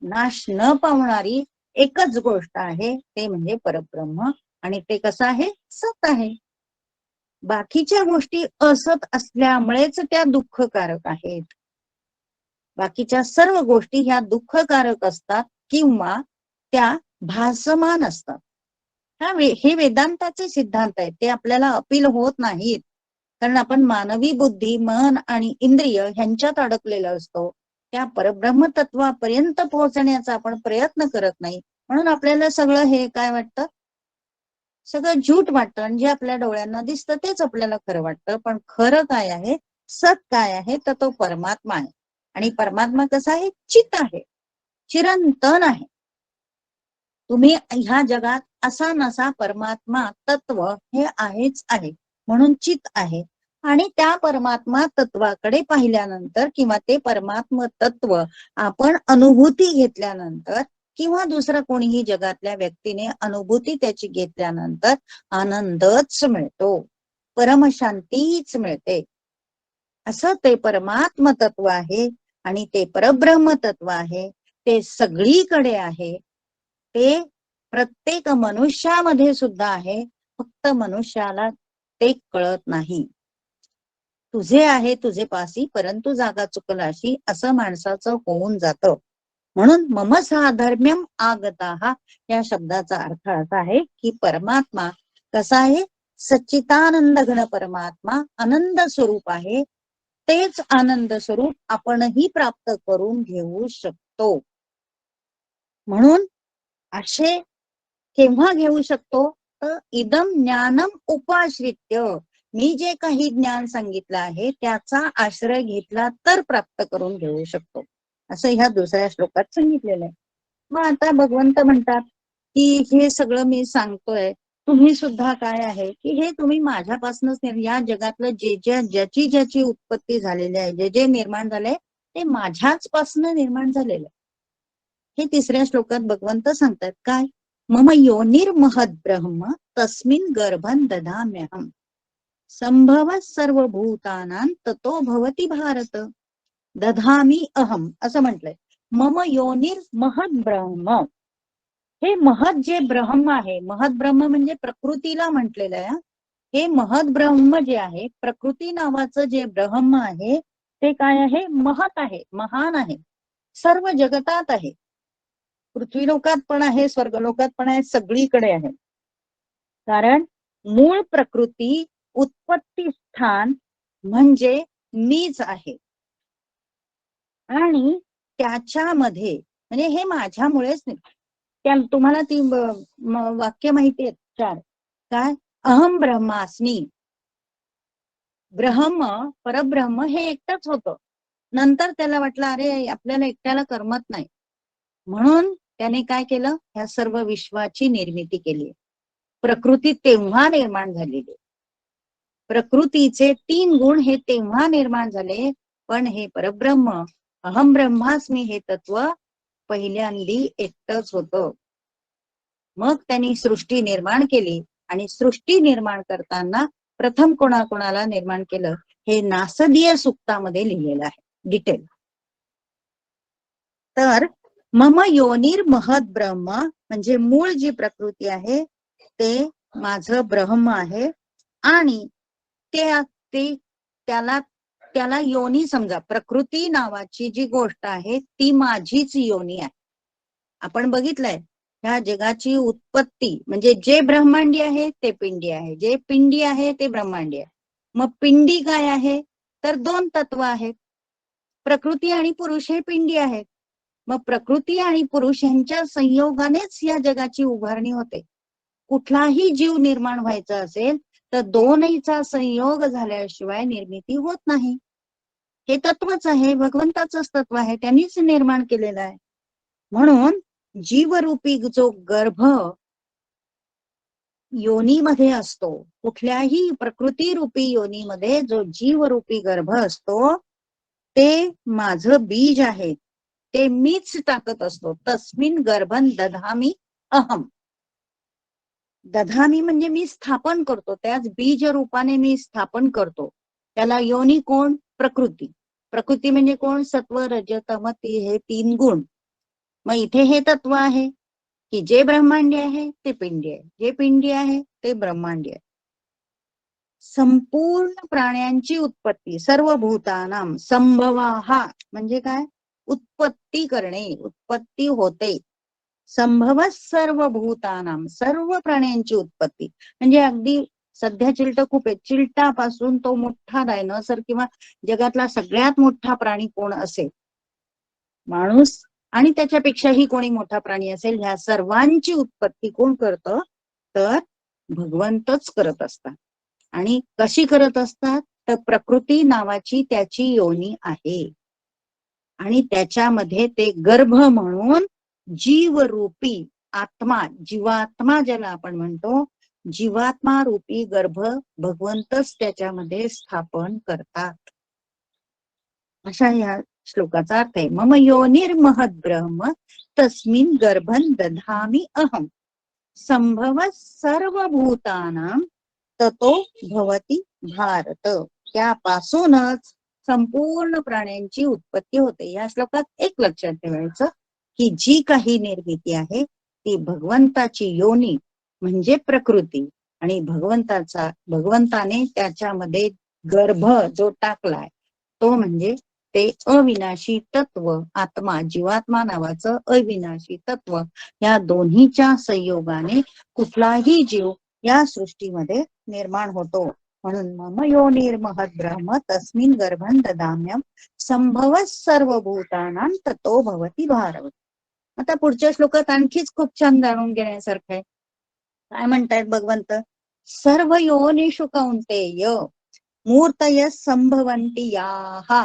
नाश न पावणारी एकच गोष्ट आहे, ते म्हणजे परब्रह्म. आणि ते कसं आहे? सत आहे. बाकीच्या गोष्टी असत असल्यामुळेच त्या दुःखकारक आहेत. बाकीच्या सर्व गोष्टी ह्या दुःखकारक असतात किंवा त्या भासमान असतात. हे वेदांताचे सिद्धांत आहेत. ते आपल्याला अपील होत नाहीत, कारण आपण मानवी बुद्धी, मन आणि इंद्रिय ह्यांच्यात अडकलेलो असतो. त्या परब्रह्म तत्वापर्यंत पोहोचण्याचा आपण प्रयत्न करत नाही. म्हणून आपल्याला सगळं हे काय वाटतं, सगळं झूट वाटतं आणि जे आपल्या डोळ्यांना दिसतं तेच आपल्याला खरं वाटतं. पण खरं काय आहे, सत काय आहे, तर तो परमात्मा आहे. आणि परमात्मा कसा आहे, चित आहे, चिरंतन आहे. तुम्ही ह्या जगात असा नसा परमात्मा तत्व हे आहेच आहे, म्हणून चित आहे. आणि त्या परमात्मा तत्वाकडे पाहिल्यानंतर किंवा ते परमात्म तत्व आपण अनुभूती घेतल्यानंतर किंवा दुसरं कोणीही जगातल्या व्यक्तीने अनुभूती त्याची घेतल्यानंतर आनंदच मिळतो, परमशांतीच मिळते. असं ते परमात्म तत्व आहे आणि ते परब्रह्म तत्व आहे. ते सगळीकडे आहे, ते प्रत्येक मनुष्यामध्ये सुद्धा आहे, फक्त मनुष्याला ते कळत नाही. तुझे आहे तुझे पासी परंतु जागा चुकलाशी, असं माणसाचं होऊन जातं. म्हणून मम साधर्म्यम आगता या शब्दाचा अर्थ असा आहे की परमात्मा कसा आहे, सच्चिदानंद घन परमात्मा आनंद स्वरूप आहे. तेच आनंद स्वरूप आपणही प्राप्त करून घेऊ शकतो. म्हणून असे केव्हा घेऊ शकतो, तर इदम ज्ञानम उपाश्रित्य, मी जे काही ज्ञान सांगितलं आहे त्याचा आश्रय घेतला तर प्राप्त करून घेऊ शकतो, असं ह्या दुसऱ्या श्लोकात सांगितलेलं आहे. मग आता भगवंत म्हणतात की हे सगळं मी सांगतोय, तुम्ही सुद्धा काय आहे की हे तुम्ही माझ्यापासूनच, या जगातलं जे ज्याची ज्याची उत्पत्ती झालेली आहे, जे जे निर्माण झालंय ते माझ्याच पासून निर्माण झालेलं आहे. हे तिसऱ्या श्लोकात भगवंत सांगतात काय, मम योनिर्महद ब्रह्म तस्मिन् गर्भं दधाम्यहम् संभव सर्वभूतानां ततो भवति भारत दधामी अहम, असं म्हटलंय. मम योनिर्महद ब्रह्म, हे महद जे ब्रह्म आहे, महद ब्रह्म म्हणजे प्रकृतीला म्हटलेलं आहे. हे महद ब्रह्म जे आहे, प्रकृती नावाचं जे ब्रह्म आहे ते काय आहे, महत आहे, महान आहे, सर्व जगतात आहे, पृथ्वीलोकात पण आहे, स्वर्गलोकात पण आहे, सगळीकडे आहे. कारण मूळ प्रकृती उत्पत्ती स्थान म्हणजे मीच आहे. आणि त्याच्यामध्ये म्हणजे हे माझ्यामुळेच नाही, त्या तुम्हाला ती वाक्य माहिती आहेत चार, काय, अहम ब्रह्मास्मी, ब्रह्म परब्रह्म हे एकटंच होतं. नंतर त्याला वाटलं अरे आपल्याला एकट्याला करमत नाही, म्हणून त्याने काय केलं, ह्या सर्व विश्वाची निर्मिती केली. प्रकृती तेव्हा निर्माण झालेली, प्रकृतीचे 3 गुण हे तेव्हा निर्माण झाले. पण हे परब्रह्म अहम ब्रह्मास्मी हे तत्व पहिल्यांदी एकटंच होतं. मग त्यांनी सृष्टी निर्माण केली आणि सृष्टी निर्माण करताना प्रथम कोणाकोणाला निर्माण केलं हे नासदीय सूक्तामध्ये लिहिलेलं आहे डिटेल. तर मम योनिर महद ब्रह्म म्हणजे मूळ जी प्रकृती आहे ते माझं ब्रह्म आहे. आणि ते त्याला त्याला योनी समजा, प्रकृती नावाची जी गोष्ट आहे ती माझीच योनी आहे. आपण बघितलंय ह्या जगाची उत्पत्ती म्हणजे जे ब्रह्मांडी आहे ते पिंडी आहे, जे पिंडी आहे ते ब्रह्मांडी आहे. मग पिंडी काय आहे, तर 2 तत्व आहेत, प्रकृती आणि पुरुष हे पिंडी आहेत. मग प्रकृती आणि पुरुष यांच्या संयोगानेच या जगाची उभारणी होते. कुठलाही जीव निर्माण व्हायचा असेल तर दोन्हीचा संयोग झाल्याशिवाय निर्मिती होत नाही. हे तत्वच आहे, भगवंताचंच तत्व आहे, त्यांनीच निर्माण केलेलं आहे. म्हणून जीवरूपी जो गर्भ योनीमध्ये असतो, कुठल्याही प्रकृती रूपी योनीमध्ये जो जीवरूपी गर्भ असतो ते माझं बीज आहे, ते मीच टाकत असतो. तस्मिन गर्भन दधामी अहम, दधामी म्हणजे मी स्थापन करतो, त्याच बीज रूपाने मी स्थापन करतो. त्याला योनी कोण, प्रकृती. प्रकृती म्हणजे कोण, सत्व रज तम हे 3 गुण. मग इथे हे तत्व आहे की जे ब्रह्मांडी आहे ते पिंडी आहे, जे पिंडी आहे ते ब्रह्मांडी आहे. संपूर्ण प्राण्यांची उत्पत्ती, सर्व भूतानाम संभवाहा म्हणजे काय, उत्पत्ती करणे, उत्पत्ती होते. संभव सर्व भूतानाम, सर्व प्राण्यांची उत्पत्ती म्हणजे अगदी सध्या चिलट खूप आहे, चिलटापासून तो मोठा डायनोसर किंवा जगातला सगळ्यात मोठा प्राणी कोण असेल, माणूस आणि त्याच्यापेक्षाही कोणी मोठा प्राणी असेल, ह्या सर्वांची उत्पत्ती कोण करतं, तर भगवंतच करत असतात. आणि कशी करत असतात, तर प्रकृती नावाची त्याची योनी आहे आणि त्याच्यामध्ये ते गर्भ म्हणून जीवरूपी आत्मा, जीवात्मा ज्याला आपण म्हणतो, जीवात्मा रूपी गर्भ भगवंतच त्याच्यामध्ये स्थापन करतात. अशा या श्लोकाचा अर्थ आहे. मम योनिर्महद ब्रह्म तस्मिन् गर्भं दधामि अहम संभव सर्वभूतानां ततो भवति भारत. त्यापासूनच संपूर्ण प्राण्यांची उत्पत्ती होते. या श्लोकात एक लक्षात ठेवायचं की जी काही निर्मिती आहे ती भगवंताची योनी म्हणजे प्रकृती आणि भगवंताने त्याच्यामध्ये गर्भ जो टाकलाय तो म्हणजे ते अविनाशी तत्व आत्मा, जीवात्मा नावाचं अविनाशी तत्व. या दोन्हीच्या संयोगाने कुठलाही जीव या सृष्टीमध्ये निर्माण होतो. म्हणून मम योनिर्महद ब्रह्म तस्मिन् गर्भं ददाम्यहं संभव सर्वभूतानां ततो भवति भारत. आता पुढच्या श्लोकात आणखीच खूप छान जाणून घेण्यासारखं आहे. काय म्हणतायत भगवंत, सर्व योनिषु कौंतेय मूर्तय संभवन्ति याः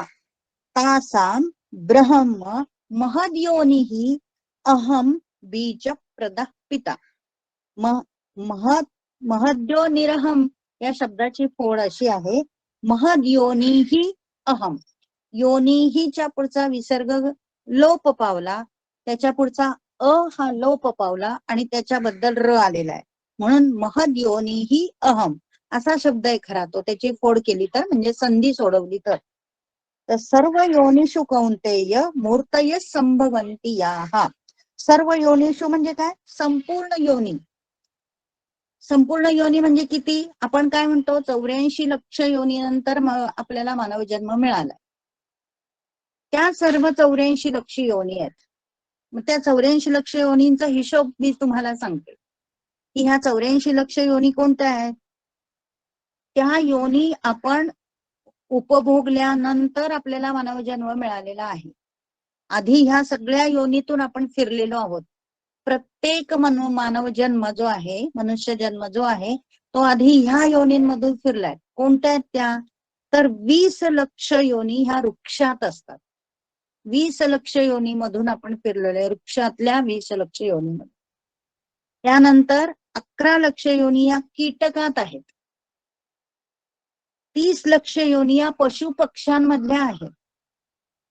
तासां ब्रह्म महद्योनिः अहम बीज प्रदः पिता. महद्योनिरहम या शब्दाची फोड अशी आहे, महद्योनिः अहम. योनिहीच्या पुढचा विसर्ग लोप पावला, त्याच्या पुढचा अ हा लोप पावला आणि त्याच्याबद्दल र आलेला आहे, म्हणून महद्योनिः अहम असा शब्द आहे खरा तो. त्याची फोड केली तर म्हणजे संधी सोडवली तर सर्व योनिषु कौंतेय मूर्तय संभवन्ति याः. सर्व योनिषु म्हणजे काय, संपूर्ण योनी. संपूर्ण योनी म्हणजे किती, आपण काय म्हणतो 84 लक्ष योनीनंतर आपल्याला मानव जन्म मिळाला. त्या सर्व 84 लक्ष योनी आहेत. मग त्या 84 लक्ष योनींचा हिशोब मी तुम्हाला सांगते की ह्या 84 लक्ष योनी कोणत्या आहेत. त्या योनी आपण उपभोगल्यानंतर आपल्याला मानव जन्म मिळालेला आहे. आधी ह्या सगळ्या योनीतून आपण फिरलेलो आहोत. प्रत्येक मानव जन्म जो आहे, मनुष्य जन्म जो आहे तो आधी ह्या योनींमधून फिरलाय. कोणत्या आहेत त्या, तर 20 लक्ष योनी ह्या वृक्षात असतात. 20 लक्ष योनीमधून आपण फिरलेलो आहे, वृक्षातल्या 20 लक्ष योनीमध्ये. त्यानंतर 11 लक्ष योनी या कीटकात आहेत. 30 लक्ष योनी या पशु पक्ष्यांमधल्या आहेत.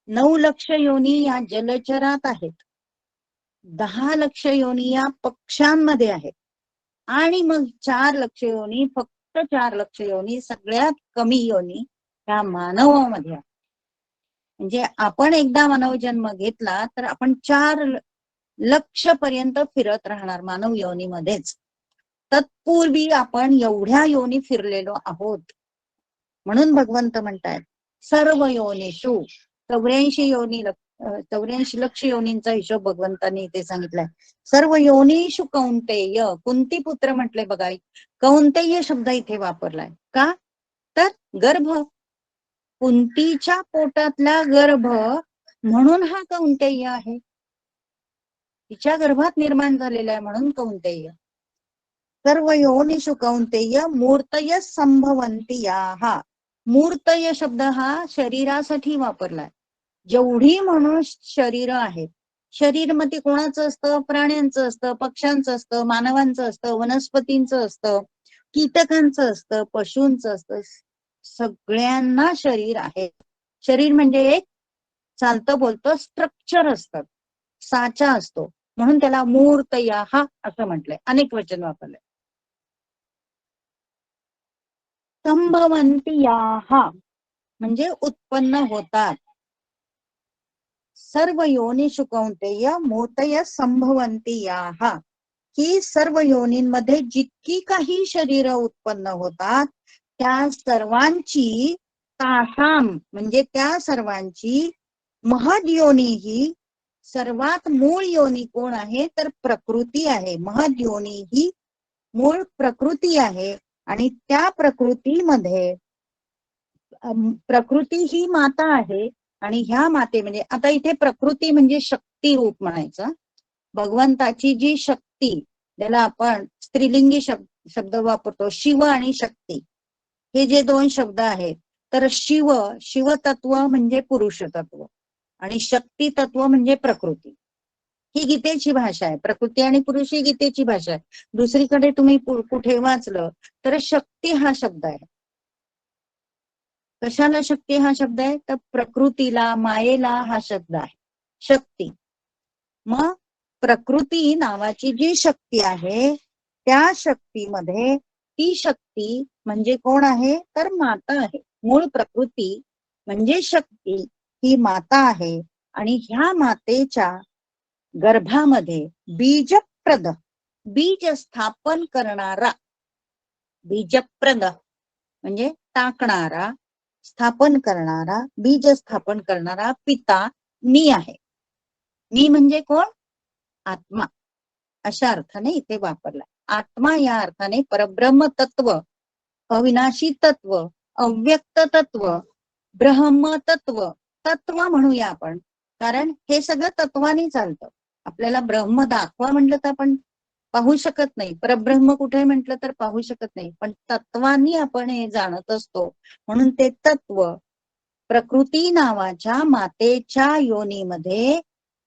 9 लक्ष योनी या जलचरात आहेत. 10 लक्ष योनी या पक्ष्यांमध्ये आहेत. आणि मग 4 लक्ष योनी, फक्त 4 लक्ष योनी, सगळ्यात कमी योनी ह्या मानवामध्ये आहे. म्हणजे आपण एकदा मानव जन्म घेतला तर आपण 4 लक्ष पर्यंत फिरत राहणार मानव योनीमध्येच. तत्पूर्वी आपण एवढ्या योनी फिरलेलो आहोत. म्हणून भगवंत म्हणतायत सर्व योनिषु 84 लक्ष योनींचा हिशोब भगवंतांनी इथे सांगितलाय. सर्व योनिषु कौंतेय, कुंती पुत्र म्हटले बघा, कौंतेय शब्द इथे वापरलाय का, तर गर्भ, कुंतीच्या पोटातला गर्भ म्हणून हा कौंतेय आहे. तिच्या गर्भात निर्माण झालेला आहे म्हणून कौंतेय. सर्व योनिषु कौंतेय मूर्तय संभवन्ति याः. मूर्तय शब्द हा शरीरासाठी वापरलाय. जेवढी मनुष्य शरीर आहेत, शरीर मध्ये कोणाचं असतं, प्राण्यांचं असतं, पक्ष्यांचं असतं, मानवांचं असतं, वनस्पतींचं असतं, कीटकांचं असतं, पशूंचं असतं. सगळ्यांना शरीर आहे. शरीर म्हणजे एक चालतं बोलतं स्ट्रक्चर असतं, साचा असतो, म्हणून त्याला मूर्तयाः असं म्हटलंय, अनेक वचन वापरलंय. संभवन्ति याः म्हणजे उत्पन्न होतात. सर्व योनिषु कौंतेय मूर्तय संभवन्ति याः. ही सर्व योनींमध्ये जितकी काही शरीर उत्पन्न होतात त्या सर्वांची तासाम म्हणजे त्या सर्वांची महद योनी ही सर्वात मूळ योनी कोण आहे, तर प्रकृती आहे. महद योनी ही मूळ प्रकृती आहे आणि त्या प्रकृतीमध्ये प्रकृती ही माता आहे. आणि ह्या माते म्हणजे आता इथे प्रकृती म्हणजे शक्ती शक्ती रूप म्हणायचं. भगवंताची जी शक्ती, ज्याला आपण स्त्रीलिंगी शब्द वापरतो, शिव आणि शक्ती, हे जे दोन शब्द आहेत, तर शिवतत्व म्हणजे पुरुष तत्व आणि शक्ती तत्व म्हणजे प्रकृती. ही गीतेची भाषा आहे. प्रकृती आणि पुरुष ही गीतेची भाषा आहे. दुसरीकडे तुम्ही कुठे वाचलं तर शक्ती हा शब्द आहे. कशाला शक्ती हा शब्द आहे? तर प्रकृतीला, मायेला हा शब्द आहे शक्ती. मग प्रकृती नावाची जी शक्ती आहे, त्या शक्तीमध्ये ती शक्ती म्हणजे कोण आहे? तर माता आहे. मूळ प्रकृती म्हणजे शक्ती ही माता आहे. आणि ह्या मातेच्या गर्भामध्ये बीजप्रद, बीज स्थापन करणारा, बीजप्रद म्हणजे टाकणारा, स्थापन करणारा, बीज स्थापन करणारा पिता मी आहे. मी म्हणजे कोण? आत्मा. अशा अर्थाने इथे वापरला. आत्मा या अर्थाने परब्रह्म तत्व, अविनाशी तत्व, अव्यक्त तत्व, ब्रह्म तत्व, तत्व म्हणूया आपण, कारण हे सगळं तत्वाने चालतं. आपल्याला ब्रह्म दाखवा म्हटलं तर आपण पाहू शकत नाही, परब्रह्म कुठे म्हटलं तर पाहू शकत नाही, पण तत्वानी आपण हे जाणत असतो. म्हणून ते तत्व प्रकृती नावाच्या मातेच्या योनीमध्ये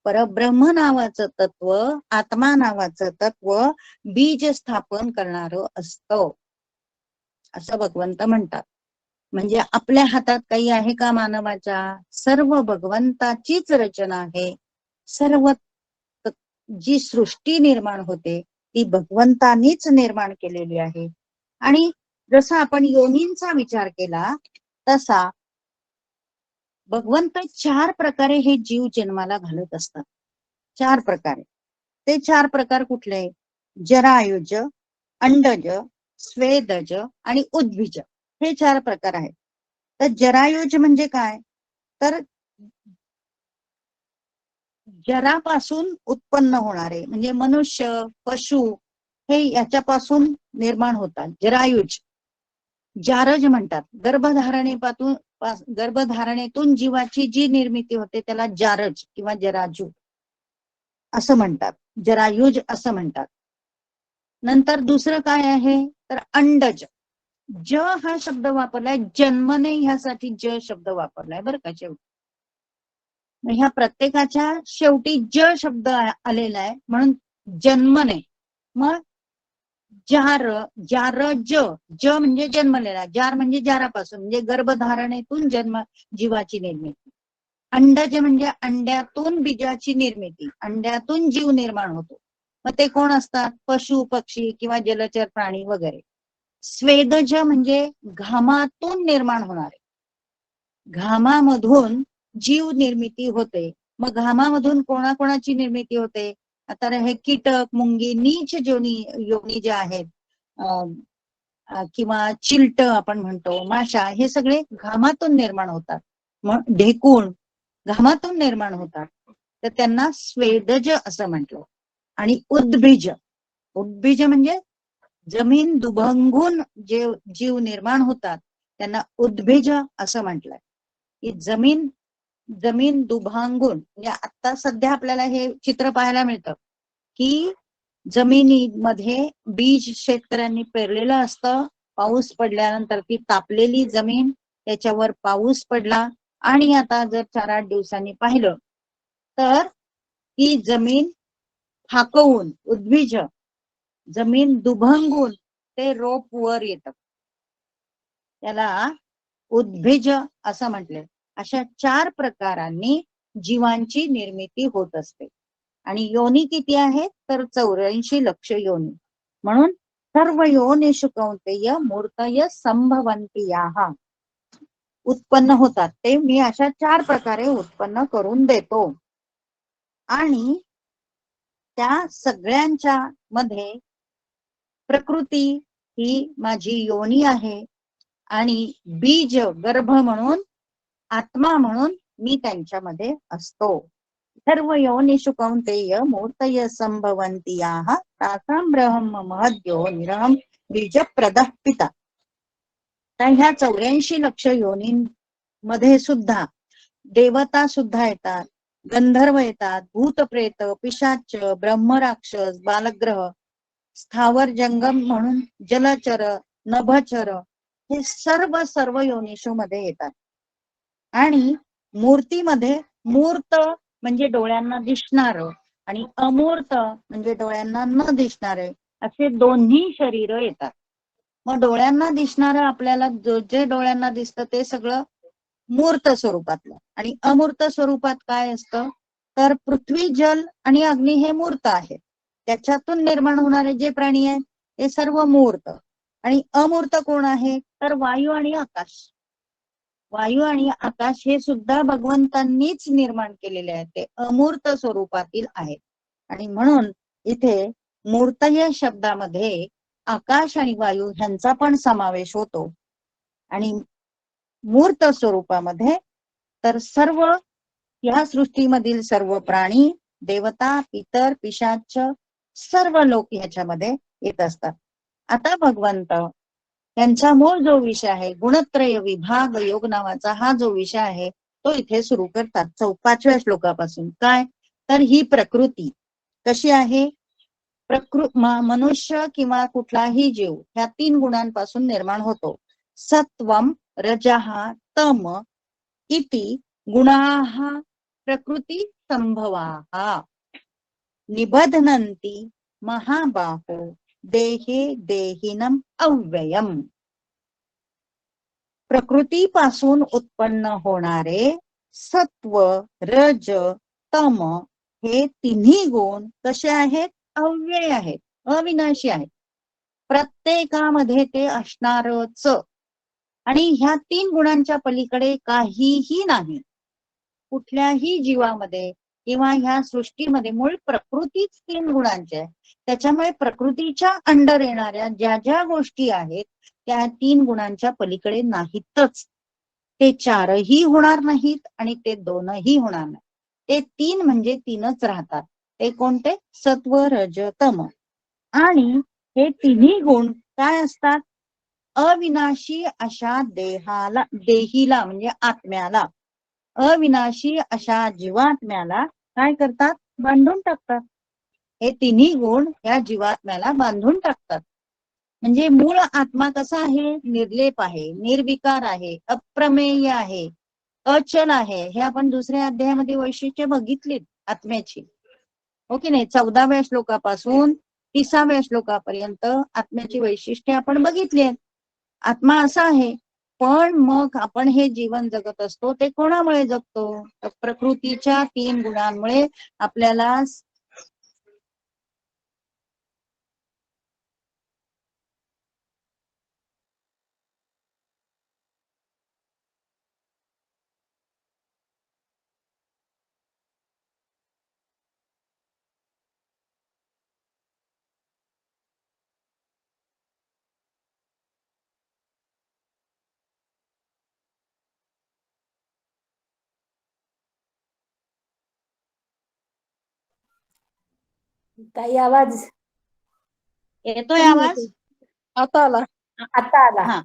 परब्रह्म नावाचं तत्व, आत्मा नावाचं तत्व बीज स्थापन करणारं असतं, असं भगवंत म्हणतात. म्हणजे आपल्या हातात काही आहे का मानवाच्या? सर्व भगवंताचीच रचना आहे. सर्व जी सृष्टी निर्माण होते ती भगवंतानीच निर्माण केलेली आहे. आणि जसा आपण योनींचा विचार केला तसा भगवंत 4 प्रकारे हे जीव जन्माला घालत असतात. 4 प्रकारे. ते 4 प्रकार कुठले? जरायुज, अंडज, स्वेदज आणि उद्भिज, हे 4 प्रकार आहेत. तर जरायुज म्हणजे काय? तर जरापासून उत्पन्न होणारे, म्हणजे मनुष्य, पशु हे याच्यापासून निर्माण होतात. जरायुज. जारज म्हणतात. गर्भधारणेतून जीवाची जी निर्मिती होते त्याला जारज किंवा जराजू असं म्हणतात. जरायुज असं म्हणतात. नंतर दुसरं काय आहे? तर अंडज. ज हा शब्द वापरलाय, जन्मने ह्यासाठी ज शब्द वापरलाय बरं का शेवटी. ह्या प्रत्येकाच्या शेवटी ज शब्द आलेला आहे म्हणून जन्मने. मग जार, जार ज म्हणजे जन्मलेला, जार म्हणजे जारापासून, म्हणजे गर्भधारणेतून जीवाची निर्मिती. अंडज म्हणजे अंड्यातून बीजाची निर्मिती, अंड्यातून जीव निर्माण होतो. मग ते कोण असतात? पशु, पक्षी किंवा जलचर प्राणी वगैरे. स्वेदज म्हणजे घामातून निर्माण होणारे, घामामधून जीव निर्मिती होते. मग घामामधून कोणाकोणाची निर्मिती होते? आता हे कीटक, मुंगी, नीच योनी जे आहेत, किंवा चिलट आपण म्हणतो, माशा, हे सगळे घामातून निर्माण होतात. मग ढेकूण घामातून निर्माण होतात, तर त्यांना स्वेदज असं म्हटलं. आणि उद्भिज, उद्भिज म्हणजे जमीन दुभंगून जे जीव निर्माण होतात त्यांना उद्भिज असं म्हटलंय. की जमीन दुभांगून, म्हणजे आता सध्या आपल्याला हे चित्र पाहायला मिळतं की जमिनीमध्ये बीज शेतकऱ्यांनी पेरलेलं असतं. पाऊस पडल्यानंतर ती तापलेली जमीन, त्याच्यावर पाऊस पडला आणि आता जर 4-8 दिवसांनी पाहिलं तर ती जमीन फाकवून, उद्भिज, जमीन दुभंगून ते रोप वर येतं, त्याला उद्भिज असं म्हटले. अशा 4 प्रकारांनी जीवांची निर्मिती होत असते. आणि योनी किती आहेत? तर 84 लक्ष योनी. म्हणून सर्व योनिषु कौंतेय मूर्तय संभवन्ति याः, उत्पन्न होतात ते मी अशा 4 प्रकारे उत्पन्न करून देतो. आणि त्या सगळ्यांच्या मध्ये प्रकृती ही माझी योनी आहे आणि बीज, गर्भ म्हणून, आत्मा म्हणून मी त्यांच्यामध्ये असतो. सर्व योनिषु कौंतेय मूर्तय संभवन्ति याः तासां ब्रह्म महद्यो निरहं बीजप्रदः पिता. तर ह्या 84 लक्ष योनींमध्ये सुद्धा देवता सुद्धा येतात, गंधर्व येतात, भूत प्रेत, पिशाच, ब्रह्मराक्षस, बालग्रह, स्थावर जंगम म्हणून जलचर, नभचर, हे सर्व सर्व योनिषो मध्ये येतात. आणि मूर्तीमध्ये मूर्त म्हणजे डोळ्यांना दिसणार आणि अमूर्त म्हणजे डोळ्यांना न दिसणारे असे दोन्ही शरीर येतात. मग डोळ्यांना दिसणार आपल्याला जे डोळ्यांना दिसतं ते सगळं मूर्त स्वरूपातलं, आणि अमूर्त स्वरूपात काय असतं तर पृथ्वी, जल आणि अग्नी हे मूर्त आहेत. त्याच्यातून निर्माण होणारे जे प्राणी आहेत ते सर्व मूर्त. आणि अमूर्त कोण आहे तर वायू आणि आकाश. वायू आणि आकाश हे सुद्धा भगवंतांनीच निर्माण केलेले आहेत, ते अमूर्त स्वरूपातील आहेत. आणि म्हणून इथे मूर्त या शब्दामध्ये आकाश आणि वायू ह्यांचा पण समावेश होतो. आणि मूर्त स्वरूपामध्ये तर सर्व या सृष्टीमधील सर्व प्राणी, देवता, पितर, पिशाच सर्व लोक ह्याच्यामध्ये येत असतात. आता भगवंत त्यांचा मूळ जो विषय आहे गुणत्रय विभाग योग नावाचा हा जो विषय आहे तो इथे सुरू करतात 5व्या श्लोकापासून. काय तर ही प्रकृती कशी आहे, मनुष्य किंवा कुठलाही जीव ह्या 3 गुणांपासून निर्माण होतो. सत्वम, रजः, तम इति गुणाः प्रकृती संभवाः निबध्नन्ति महाबाहो देहे देहिनम अव्ययम. प्रकृतीपासून उत्पन्न होणारे सत्व, रज, तम हे तिन्ही गुण कसे आहेत, अव्यय आहेत, अविनाशी आहेत. प्रत्येकामध्ये ते असणारच. आणि ह्या 3 गुणांच्या पलीकडे काहीही नाही. कुठल्याही जीवामध्ये किंवा ह्या सृष्टीमध्ये मूळ प्रकृतीच 3 गुणांची आहे. त्याच्यामुळे प्रकृतीच्या अंडर येणाऱ्या ज्या ज्या गोष्टी आहेत त्या 3 गुणांच्या पलीकडे नाहीतच. ते 4ही होणार नाहीत आणि ते 2ही होणार नाही. ते 3 म्हणजे 3च राहतात. ते कोणते, सत्व, रज, तम. आणि हे तिन्ही गुण काय असतात, अविनाशी अशा देहीला म्हणजे आत्म्याला, अविनाशी अशा जीवात्म्याला काय करतात, बांधून टाकतात. हे तिन्ही गुण या जीवात्म्याला बांधून टाकतात. म्हणजे मूळ आत्मा कसा आहे, निर्लेप आहे, निर्विकार आहे, अप्रमेय आहे, अचल आहे. हे आपण दुसऱ्या अध्यायामध्ये वैशिष्ट्य बघितलीत आत्म्याची, हो की नाही. 14व्या श्लोकापासून 30व्या श्लोकापर्यंत आत्म्याची वैशिष्ट्ये आपण बघितली आहेत. आत्मा असा आहे. पण मग आपण हे जीवन जगत असतो ते कोणामुळे जगतो, तर प्रकृतीच्या 3 गुणांमुळे आपल्याला काही आवाज येतोय, आवाज आता आला, आता आला. हा.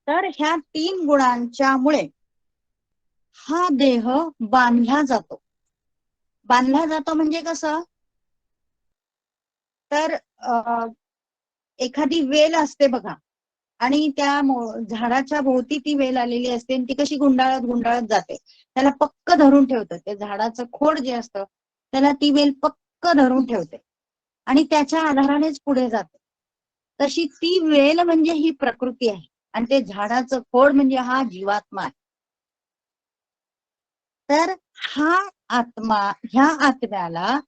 तर ह्या 3 गुणांच्या मुळे हा देह बांधला जातो. बांधला जातो म्हणजे कसं, तर एखादी वेल असते बघा, आणि त्या झाडाच्या भोवती ती वेल आलेली असते आणि ती कशी गुंडाळत गुंडाळत जाते. त्याला पक्क धरून ठेवतं. ते झाडाचं खोड जे असतं त्याला ती वेल पक्क धरून ठेवते आणि त्याच्या आधारानेच पुढे जाते. तशी ती वेल म्हणजे ही प्रकृती आहे आणि ते झाडाचं खोड म्हणजे हा जीवात्मा आहे. तर हा आत्मा, ह्या आत्म्याला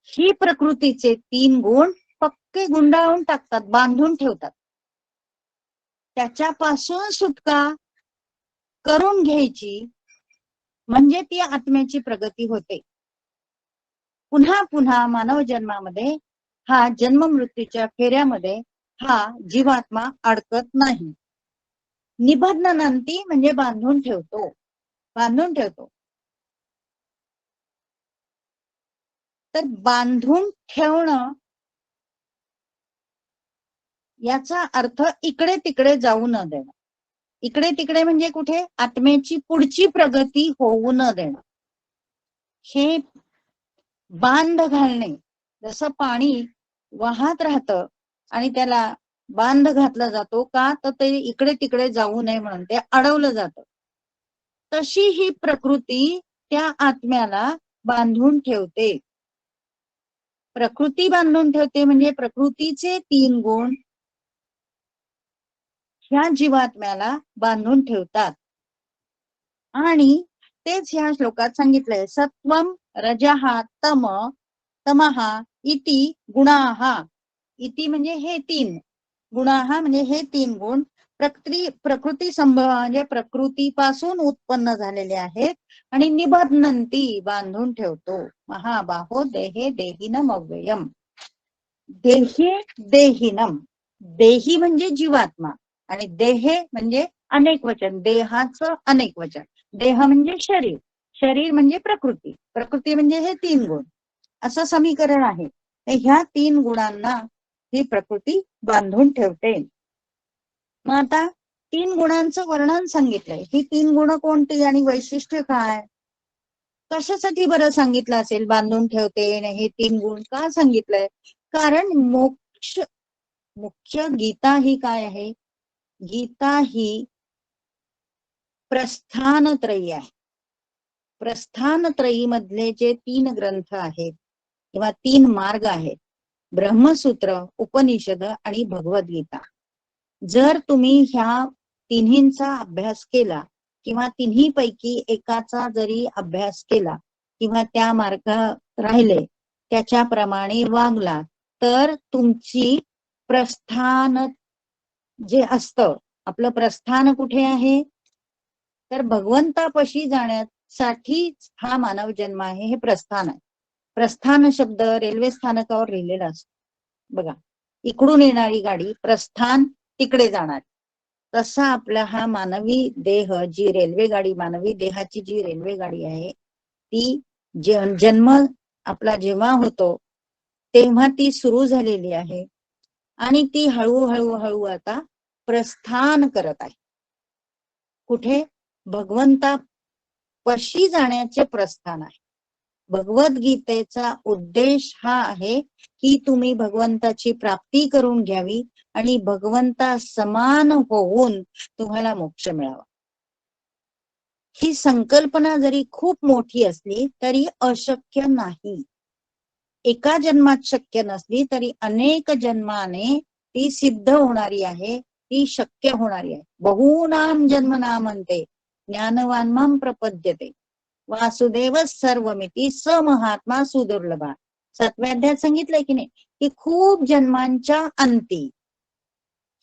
ही प्रकृतीचे 3 गुण पक्के गुंडाळून टाकतात, बांधून ठेवतात. त्याच्यापासून सुटका करून घ्यायची म्हणजे ती आत्म्याची प्रगती होते. पुन्हा पुन्हा मानव जन्मामध्ये हा जन्म मृत्यूच्या फेऱ्यामध्ये हा जीवात्मा अडकत नाही. निबध्नन्ति म्हणजे बांधून ठेवतो, बांधून ठेवतो. तर बांधून ठेवणं याचा अर्थ इकडे तिकडे जाऊ न देणं. इकडे तिकडे म्हणजे कुठे? आत्म्याची पुढची प्रगती होऊ न देणं. हे बांध घालणे. जसं पाणी वाहत राहतं आणि त्याला बांध घातला जातो का, तर ते इकडे तिकडे जाऊ नये म्हणून ते अडवलं जातं. तशी ही प्रकृती त्या आत्म्याला बांधून ठेवते. प्रकृती बांधून ठेवते म्हणजे प्रकृतीचे 3 गुण ह्या जीवात्म्याला बांधून ठेवतात. आणि तेच ह्या श्लोकात सांगितलंय, सत्वम रजहा तमहा इति गुणाहा. इति म्हणजे हे 3 गुणाहा म्हणजे हे 3 गुण प्रकृती संभव म्हणजे प्रकृतीपासून उत्पन्न झालेले आहेत आणि निबध्नन्ति बांधून ठेवतो. महाबाहो देहे देहिनम अव्ययम. देहे देहिनम. देही म्हणजे जीवात्मा आणि देहे म्हणजे अनेक वचन, देहाचं अनेक वचन. देह म्हणजे शरीर, शरीर म्हणजे प्रकृती, प्रकृती म्हणजे हे 3 गुण, असं समीकरण आहे. ह्या 3 गुणांना ही प्रकृती बांधून ठेवते. मग आता 3 गुणांचं वर्णन सांगितलंय. ही 3 गुण कोणती आणि वैशिष्ट्य काय? कशासाठी बरं सांगितलं असेल बांधून ठेवते हे 3 गुण का सांगितलंय? कारण मोक्ष मुख्य गीता ही काय आहे? गीता ही प्रस्थानत्रयी आहे. प्रस्थानत्रयी मधले जे 3 ग्रंथ आहेत किंवा 3 मार्ग आहेत, ब्रह्मसूत्र, उपनिषद आणि भगवद्गीता. जर तुम्ही ह्या तिन्हींचा अभ्यास केला किंवा तिन्ही पैकी एकाचा जरी अभ्यास केला किंवा त्या मार्गात राहिले, त्याच्याप्रमाणे वागला, तर तुमची प्रस्थान जे असतं, आपलं प्रस्थान कुठे आहे? तर भगवंतापाशी जाण्यासाठी हा मानव जन्म आहे, हे प्रस्थान आहे. प्रस्थान शब्द रेल्वे स्थानकावर लिहिलेला असतो बघा. इकडून येणारी गाडी प्रस्थान, तिकडे जाणार. तसा आपला हा मानवी देह, जी रेल्वे गाडी, मानवी देहाची जी रेल्वे गाडी आहे, ती जन्म आपला जेव्हा होतो तेव्हा ती सुरू झालेली आहे आणि ती हळूहळू हळू आता प्रस्थान करत आहे. कुठे? भगवंतापाशी जाण्याचे प्रस्थान आहे. भगवद्गीतेचा उद्देश हा आहे की तुम्ही भगवंताची प्राप्ती करून घ्यावी आणि भगवंता समान होऊन तुम्हाला मोक्ष मिळावा. ही संकल्पना जरी खूप मोठी असली तरी अशक्य नाही. एका जन्मात शक्य नसली तरी अनेक जन्माने ती सिद्ध होणारी आहे, ती शक्य होणारी आहे. बहुनाम जन्मना म्हणते ज्ञानवान मां प्रपद्यते वासुदेव सर्वमिती स महात्मा सुदुर्लभा. 7व्या अध्यायात सांगितलंय की नाही की खूप जन्मांच्या अंती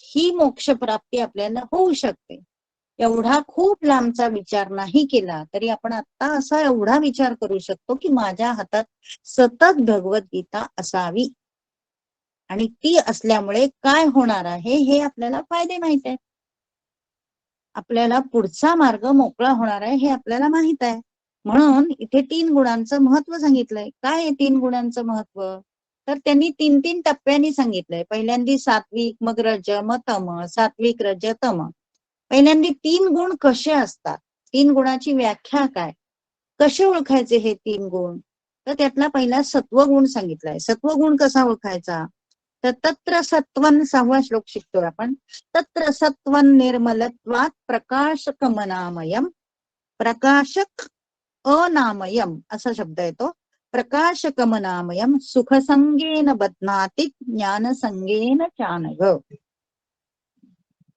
ही मोक्ष प्राप्ती आपल्याला होऊ शकते. एवढा खूप लांबचा विचार नाही केला तरी आपण आता असा एवढा विचार करू शकतो की माझ्या हातात सतत भगवद्गीता असावी आणि ती असल्यामुळे काय होणार आहे हे आपल्याला फायदे माहित आहे. आपल्याला पुढचा मार्ग मोकळा होणार आहे हे आपल्याला माहित आहे. म्हणून इथे 3 गुणांचं महत्व सांगितलंय. काय आहे 3 गुणांचं महत्व? तर त्यांनी 3 टप्प्यांनी सांगितलंय. पहिल्यांदा सात्विक, मग रज, मग तम. सात्विक, रज, तम. पहिल्यांदा 3 गुण कसे असतात, 3 गुणाची व्याख्या काय, कसे ओळखायचे हे 3 गुण? तर त्यातला पहिला सत्वगुण सांगितलाय. सत्वगुण कसा ओळखायचा? तर तत्र सत्वन 6वा श्लोक शिकतोय आपण. तत्र सत्वन निर्मलत्वात प्रकाशकमनामयम. प्रकाशक अनामयम असा शब्द येतो. प्रकाशकमनामयम सुखसंगेन बध्नाति ज्ञानसंगेन चानघ.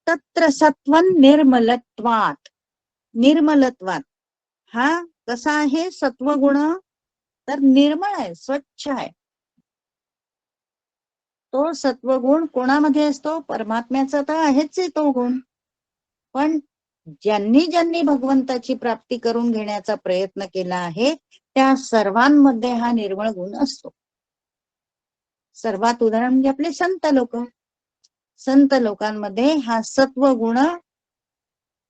तत्र सत्वन निर्मलत्वात. निर्मलत्वात हा कसा आहे सत्वगुण? तर निर्मळ आहे, स्वच्छ आहे. तो सत्वगुण कोणामध्ये असतो? परमात्म्याचा तर आहेच आहे तो गुण. पण ज्यांनी ज्यांनी भगवंताची प्राप्ती करून घेण्याचा प्रयत्न केला आहे त्या सर्वांमध्ये हा निर्मळ गुण असतो. सर्वात उदाहरण म्हणजे आपले संत लोक. संत लोकांमध्ये हा सत्वगुण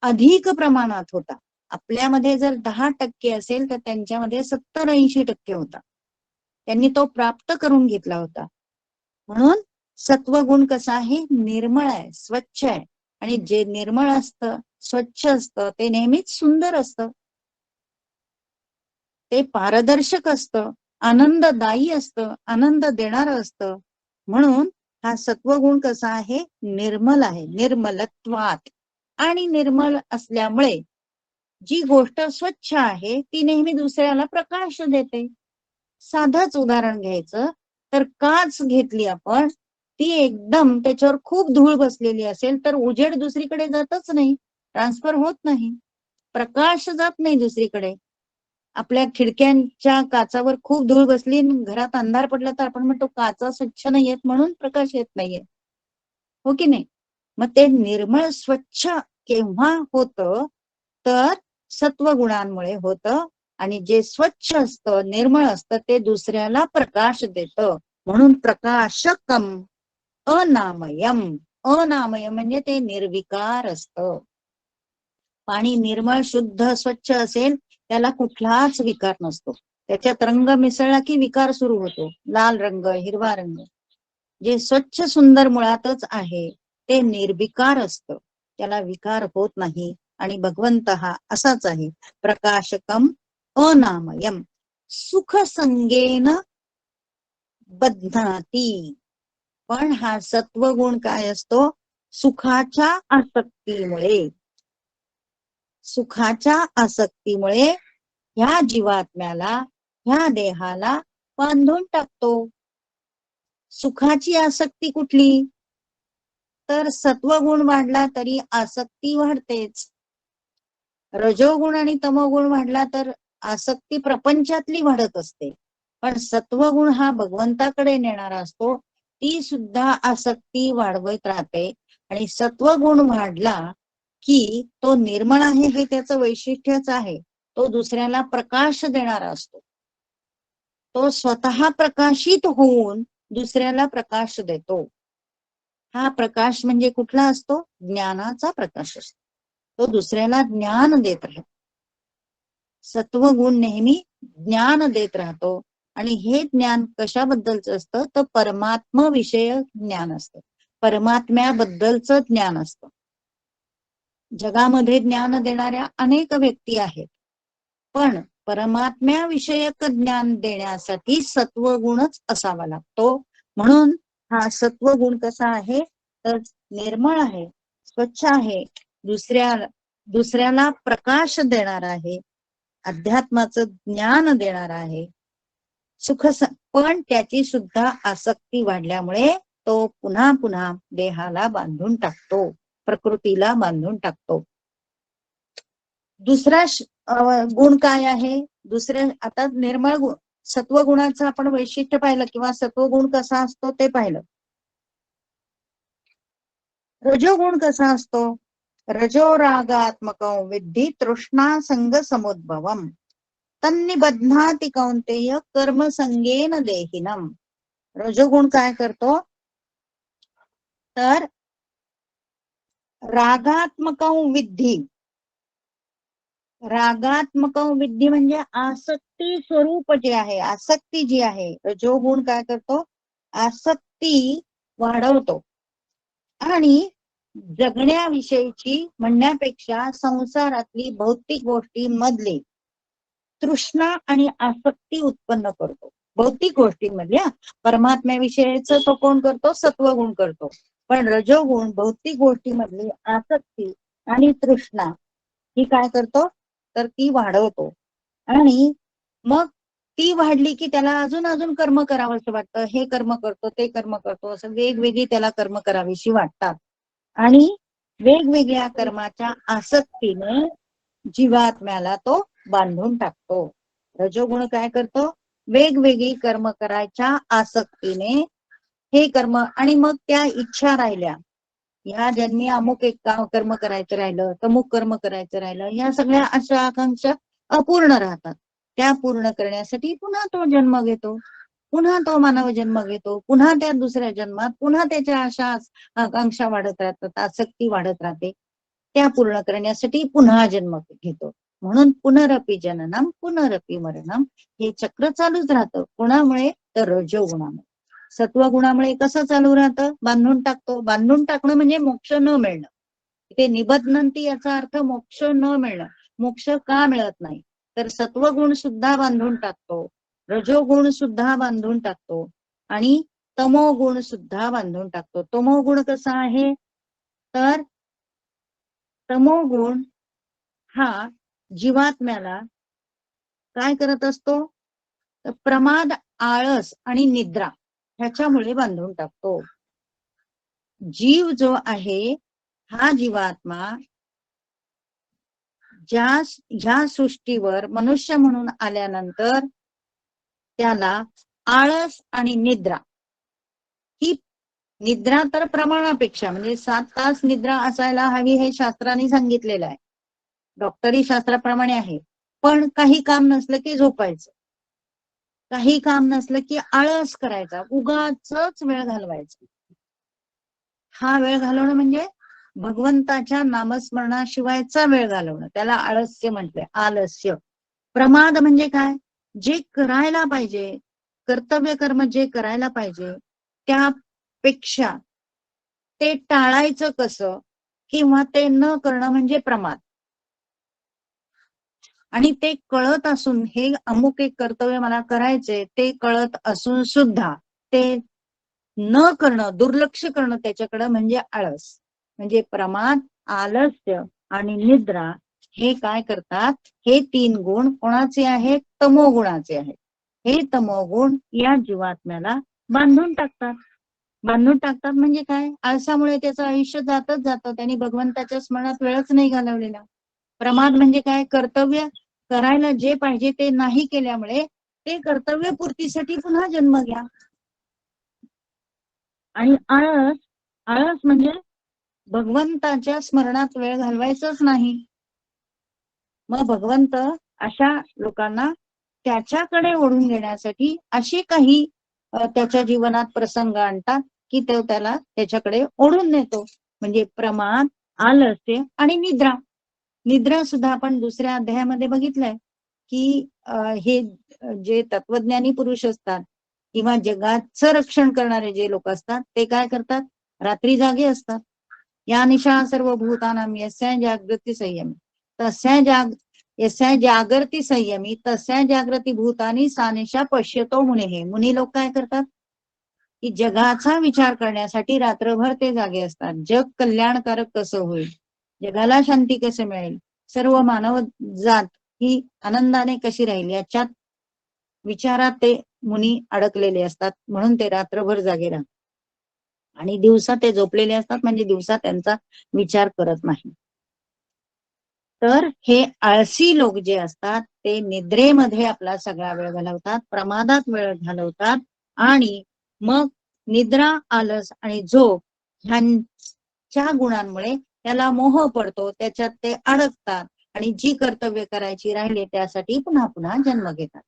अधिक प्रमाणात होता. आपल्यामध्ये जर 10% असेल तर त्यांच्यामध्ये 70-80% होता. त्यांनी तो प्राप्त करून घेतला होता. म्हणून सत्वगुण कसा आहे? निर्मळ आहे, स्वच्छ आहे. आणि जे निर्मळ असतं स्वच्छ असतं, ते नेहमीच सुंदर असतं, ते पारदर्शक असतं, आनंददायी असतं, आनंद देणारं असतं. म्हणून हा सत्वगुण कसा आहे, निर्मल आहे, निर्मलत्वात. आणि निर्मल असल्यामुळे जी गोष्ट स्वच्छ आहे ती नेहमी दुसऱ्याला प्रकाश देते. साधंच उदाहरण घ्यायचं तर काच घेतली आपण, ती एकदम त्याच्यावर खूप धूळ बसलेली असेल तर उजेड दुसरीकडे जातच नाही, ट्रान्सफर होत नाही, प्रकाश जात नाही दुसरीकडे. आपल्या खिडक्यांच्या काचावर खूप धूळ बसली, घरात अंधार पडला तर आपण म्हणतो काचा स्वच्छ नाहीयेत म्हणून प्रकाश येत नाहीये, हो की नाही? मग ते निर्मळ स्वच्छ केव्हा होतं, तर सत्वगुणांमुळे होतं. आणि जे स्वच्छ असतं, निर्मळ असतं, ते दुसऱ्याला प्रकाश देतं. म्हणून प्रकाशकम अनामयम. अनामयम म्हणजे ते निर्विकार असतं. पाणी निर्मळ शुद्ध स्वच्छ असेल त्याला कुठलाच विकार नसतो. त्याच्यात रंग मिसळला की विकार सुरू होतो, लाल रंग, हिरवा रंग. जे स्वच्छ सुंदर मुळातच आहे ते निर्विकार असतं, त्याला विकार होत नाही. आणि भगवंत हा असाच आहे, प्रकाशकम अनामयम सुख संगेन बध्नाती. पण हा सत्वगुण काय असतो, सुखाच्या आसक्तीमुळे, सुखाच्या आसक्तीमुळे ह्या जीवात्म्याला, ह्या देहाला बांधून टाकतो. सुखाची आसक्ती कुठली, तर सत्वगुण वाढला तरी आसक्ती वाढतेच. रजोगुण आणि तमोगुण वाढला तर आसक्ती प्रपंचातली वाढत असते. पण सत्वगुण हा भगवंताकडे नेणारा असतो, ती सुद्धा आसक्ती वाढवत राहते. आणि सत्वगुण वाढला की तो निर्मळ आहे हे त्याचं वैशिष्ट्यच आहे, तो दुसऱ्याला प्रकाश देणारा असतो. तो स्वतः प्रकाशित होऊन दुसऱ्याला प्रकाश देतो. हा प्रकाश म्हणजे कुठला असतो, ज्ञानाचा प्रकाश असतो, तो दुसऱ्याला ज्ञान देत राहतो. सत्वगुण नेहमी ज्ञान देत राहतो. आणि हे ज्ञान कशाबद्दलच असतं, तर परमात्मा विषय ज्ञान असतं, परमात्म्याबद्दलचं ज्ञान असतं. जगामध्ये ज्ञान देणाऱ्या अनेक व्यक्ती आहेत, पण परमात्म्याविषयक ज्ञान देण्यासाठी सत्वगुणच असावा लागतो. म्हणून हा सत्वगुण कसा आहे, तर निर्मळ आहे, स्वच्छ आहे, दुसऱ्याला प्रकाश देणार आहे, अध्यात्माचं ज्ञान देणार आहे. पण त्याची सुद्धा आसक्ती वाढल्यामुळे तो पुन्हा पुन्हा देहाला बांधून टाकतो, प्रकृतीला बांधून टाकतो. दुसरा गुण काय आहे, दुसरे आता निर्मळ गुण, सत्वगुणाचं आपण वैशिष्ट्य पाहिलं किंवा सत्वगुण कसा असतो ते पाहिलं. रजोगुण कसा असतो, रजोरागात्मक विद्धि तृष्णा संग समुद्भवम तन्निबध्नाति कौंतेय कर्म संगेन देहिनम. रजोगुण काय करतो, तर रागात्मक विद्धि, रागात्मक विद्धि म्हणजे आसक्ती स्वरूप जे आहे, आसक्ती जी आहे, रजोगुण काय करतो, आसक्ती वाढवतो. आणि जगण्याविषयीची म्हणण्यापेक्षा संसारातली भौतिक गोष्टी मधली तृष्णा आणि आसक्ती उत्पन्न करतो. भौतिक गोष्टींमधल्या, परमात्म्याविषयीच तो कोण करतो, सत्वगुण करतो. पण रजोगुण भौतिक गोष्टीमधली आसक्ती आणि तृष्णा ही काय करतो, तर ती वाढवतो. आणि मग ती वाढली की त्याला अजून अजून कर्म करावं असं वाटतं, हे कर्म करतो, ते कर्म करतो, असं वेगवेगळी त्याला कर्म करावीशी वाटतात. आणि वेगवेगळ्या कर्माच्या आसक्तीने जीवात्म्याला तो बांधून टाकतो. रजोगुण काय करतो, वेगवेगळी कर्म करायच्या आसक्तीने हे कर्म, आणि मग त्या इच्छा राहिल्या, ह्या जन्मी अमुक एक कर्म करायचं राहिलं, तमुक कर्म करायचं राहिलं, ह्या सगळ्या अशा आकांक्षा अपूर्ण राहतात. त्या पूर्ण करण्यासाठी पुन्हा तो जन्म घेतो, पुन्हा तो मानव जन्म घेतो, पुन्हा त्या दुसऱ्या जन्मात पुन्हा त्याच्या अशा आकांक्षा वाढत राहतात, आसक्ती वाढत राहते. त्या पूर्ण करण्यासाठी पुन्हा जन्म घेतो. म्हणून पुनरपी जननम पुनरपी मरणम हे चक्र चालूच राहतं. कोणामुळे, तर रजोगुणामुळे. सत्वगुणामुळे कसं चालू राहतं, बांधून टाकतो. बांधून टाकणं म्हणजे मोक्ष न मिळणं. ते निबध्नंती याचा अर्थ मोक्ष न मिळणं. मोक्ष का मिळत नाही, तर सत्वगुण सुद्धा बांधून टाकतो, रजोगुण सुद्धा बांधून टाकतो आणि तमोगुण सुद्धा बांधून टाकतो. तमोगुण कसा आहे, तर तमोगुण हा जीवात्म्याला काय करत असतो, तर प्रमाद, आळस आणि निद्रा ह्याच्यामुळे बांधून टाकतो. जीव जो आहे हा जीवात्मा ह्या सृष्टीवर मनुष्य म्हणून आल्यानंतर त्याला आळस आणि निद्रा, ही निद्रा तर प्रमाणापेक्षा म्हणजे 7 तास निद्रा असायला हवी हे शास्त्राने सांगितलेलं आहे, डॉक्टरी शास्त्राप्रमाणे आहे. पण काही काम नसलं की झोपायचं, काही काम नसलं की आळस करायचा, उगाचच वेळ घालवायचा. हा वेळ घालवणं म्हणजे भगवंताच्या नामस्मरणाशिवायचा वेळ घालवणं, त्याला आळस्य म्हटलंय, आलस्य. प्रमाद म्हणजे काय, जे करायला पाहिजे, कर्तव्य कर्म जे करायला पाहिजे त्यापेक्षा ते टाळायचं कसं किंवा ते न करणं म्हणजे प्रमाद. आणि ते कळत असून हे अमुक एक कर्तव्य मला करायचे ते कळत असून सुद्धा ते न करणं, दुर्लक्ष करणं त्याच्याकडे म्हणजे आळस. म्हणजे प्रमाद, आलस्य आणि निद्रा हे काय करतात, हे 3 गुण कोणाचे आहेत, तमोगुणाचे आहेत. हे तमोगुण या जीवात्म्याला बांधून टाकतात. बांधून टाकतात म्हणजे काय, आळसामुळे त्याचं आयुष्य जातच जातं, त्यांनी भगवंताच्या स्मरणात वेळच नाही घालवलेला. प्रमाद म्हणजे काय, कर्तव्य करायला जे पाहिजे ते नाही केल्यामुळे ते कर्तव्य पूर्तीसाठी पुन्हा जन्म घ्या. आणि आळस, आळस म्हणजे भगवंताच्या स्मरणात वेळ घालवायचंच नाही. मग भगवंत अशा लोकांना त्याच्याकडे ओढून घेण्यासाठी अशी काही त्याच्या जीवनात प्रसंग आणतात की तो त्याला त्याच्याकडे ओढून नेतो. म्हणजे प्रमाद, आलस्य आणि निद्रा. निद्रा सुद्धा आपण दुसऱ्या अध्यायामध्ये बघितलंय की हे जे तत्वज्ञानी पुरुष असतात किंवा जगाचं रक्षण करणारे जे लोक असतात ते काय करतात, रात्री जागे असतात. या निशा सर्वभूतानां यस्या जागृती संयमी यस्या जागृती संयमी तस्या जागृती भूतानी सा निशा पश्यतो मुने. मुनी लोक काय करतात की जगाचा विचार करण्यासाठी रात्रभर ते जागे असतात. जग कल्याणकारक कसं होईल, जगाला शांती कसे मिळेल, सर्व मानव जात ही आनंदाने कशी राहील याच्यात विचारात ते मुनी अडकलेले असतात. म्हणून ते रात्रभर जागे राहतात आणि दिवसा ते झोपलेले असतात, म्हणजे दिवसा त्यांचा विचार करत नाही. तर हे आळसी लोक जे असतात ते निद्रेमध्ये आपला सगळा वेळ घालवतात, प्रमादात वेळ घालवतात आणि मग निद्रा, आलस आणि झोप ह्यांच्या गुणांमुळे त्याला मोह पडतो, त्याच्यात ते अडकतात आणि जी कर्तव्य करायची राहिली त्यासाठी पुन्हा पुन्हा जन्म घेतात.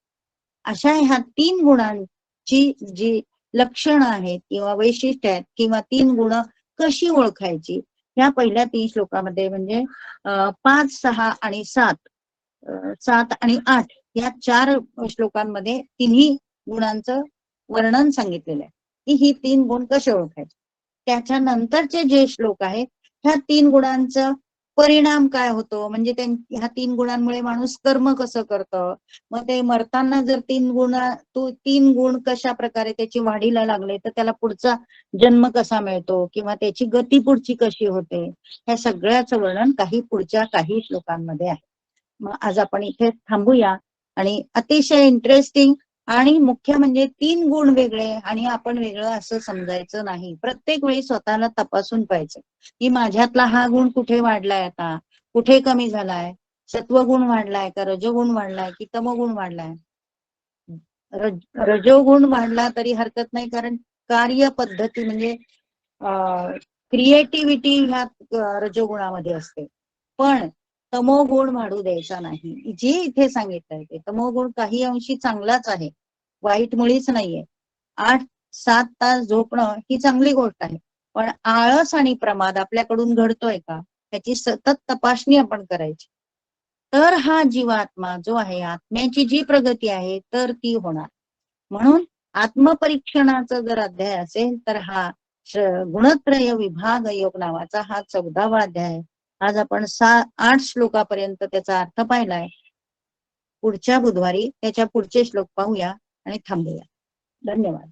अशा ह्या 3 गुणांची जी लक्षणं आहेत किंवा वैशिष्ट्य आहेत किंवा 3 गुण कशी ओळखायची, ह्या पहिल्या 3 श्लोकामध्ये म्हणजे 5, 6 आणि 7, 7 आणि 8 या 4 श्लोकांमध्ये तिन्ही गुणांचं वर्णन सांगितलेलं आहे की ही 3 गुण कसे ओळखायचे. त्याच्यानंतरचे जे श्लोक आहेत ह्या 3 गुणांचं परिणाम काय होतो, म्हणजे ह्या 3 गुणांमुळे माणूस कर्म कसं करतं, मग ते मरताना जर 3 गुण कशा प्रकारे त्याची वाढीला लागले तर त्याला पुढचा जन्म कसा मिळतो किंवा त्याची गती पुढची कशी होते, ह्या सगळ्याचं वर्णन पुढच्या काही श्लोकांमध्ये आहे. मग आज आपण इथे थांबूया. आणि अतिशय इंटरेस्टिंग आणि मुख्य म्हणजे 3 गुण वेगळे आणि आपण वेगळं असं समजायचं नाही. प्रत्येक वेळी स्वतःला तपासून पाहायचं की माझ्यातला हा गुण कुठे वाढलाय, आता कुठे कमी झालाय, सत्वगुण वाढलाय का रजोगुण वाढलाय की तमोगुण वाढलाय. रजोगुण वाढला तरी हरकत नाही, कारण कार्य पद्धती म्हणजे क्रिएटिव्हिटी ह्या रजोगुणामध्ये असते. पण तमोगुण वाढू द्यायचा नाही. जे इथे सांगितलंय ते तमोगुण काही अंशी चांगलाच आहे, वाईट मुळीच नाहीये. 8-7 तास झोपणं ही चांगली गोष्ट आहे, पण आळस आणि प्रमाद आपल्याकडून घडतोय का त्याची सतत तपासणी आपण करायची. तर हा जीवात्मा जो आहे, आत्म्याची जी प्रगती आहे तर ती होणार. म्हणून आत्मपरीक्षणाचा जर अध्याय असेल तर हा गुणत्रय विभाग योग नावाचा हा 14वा अध्याय आज आपण 8 श्लोकापर्यंत त्याचा अर्थ पाहिलाय. पुढच्या बुधवारी त्याच्या पुढचे श्लोक पाहूया आणि थांबूया. धन्यवाद.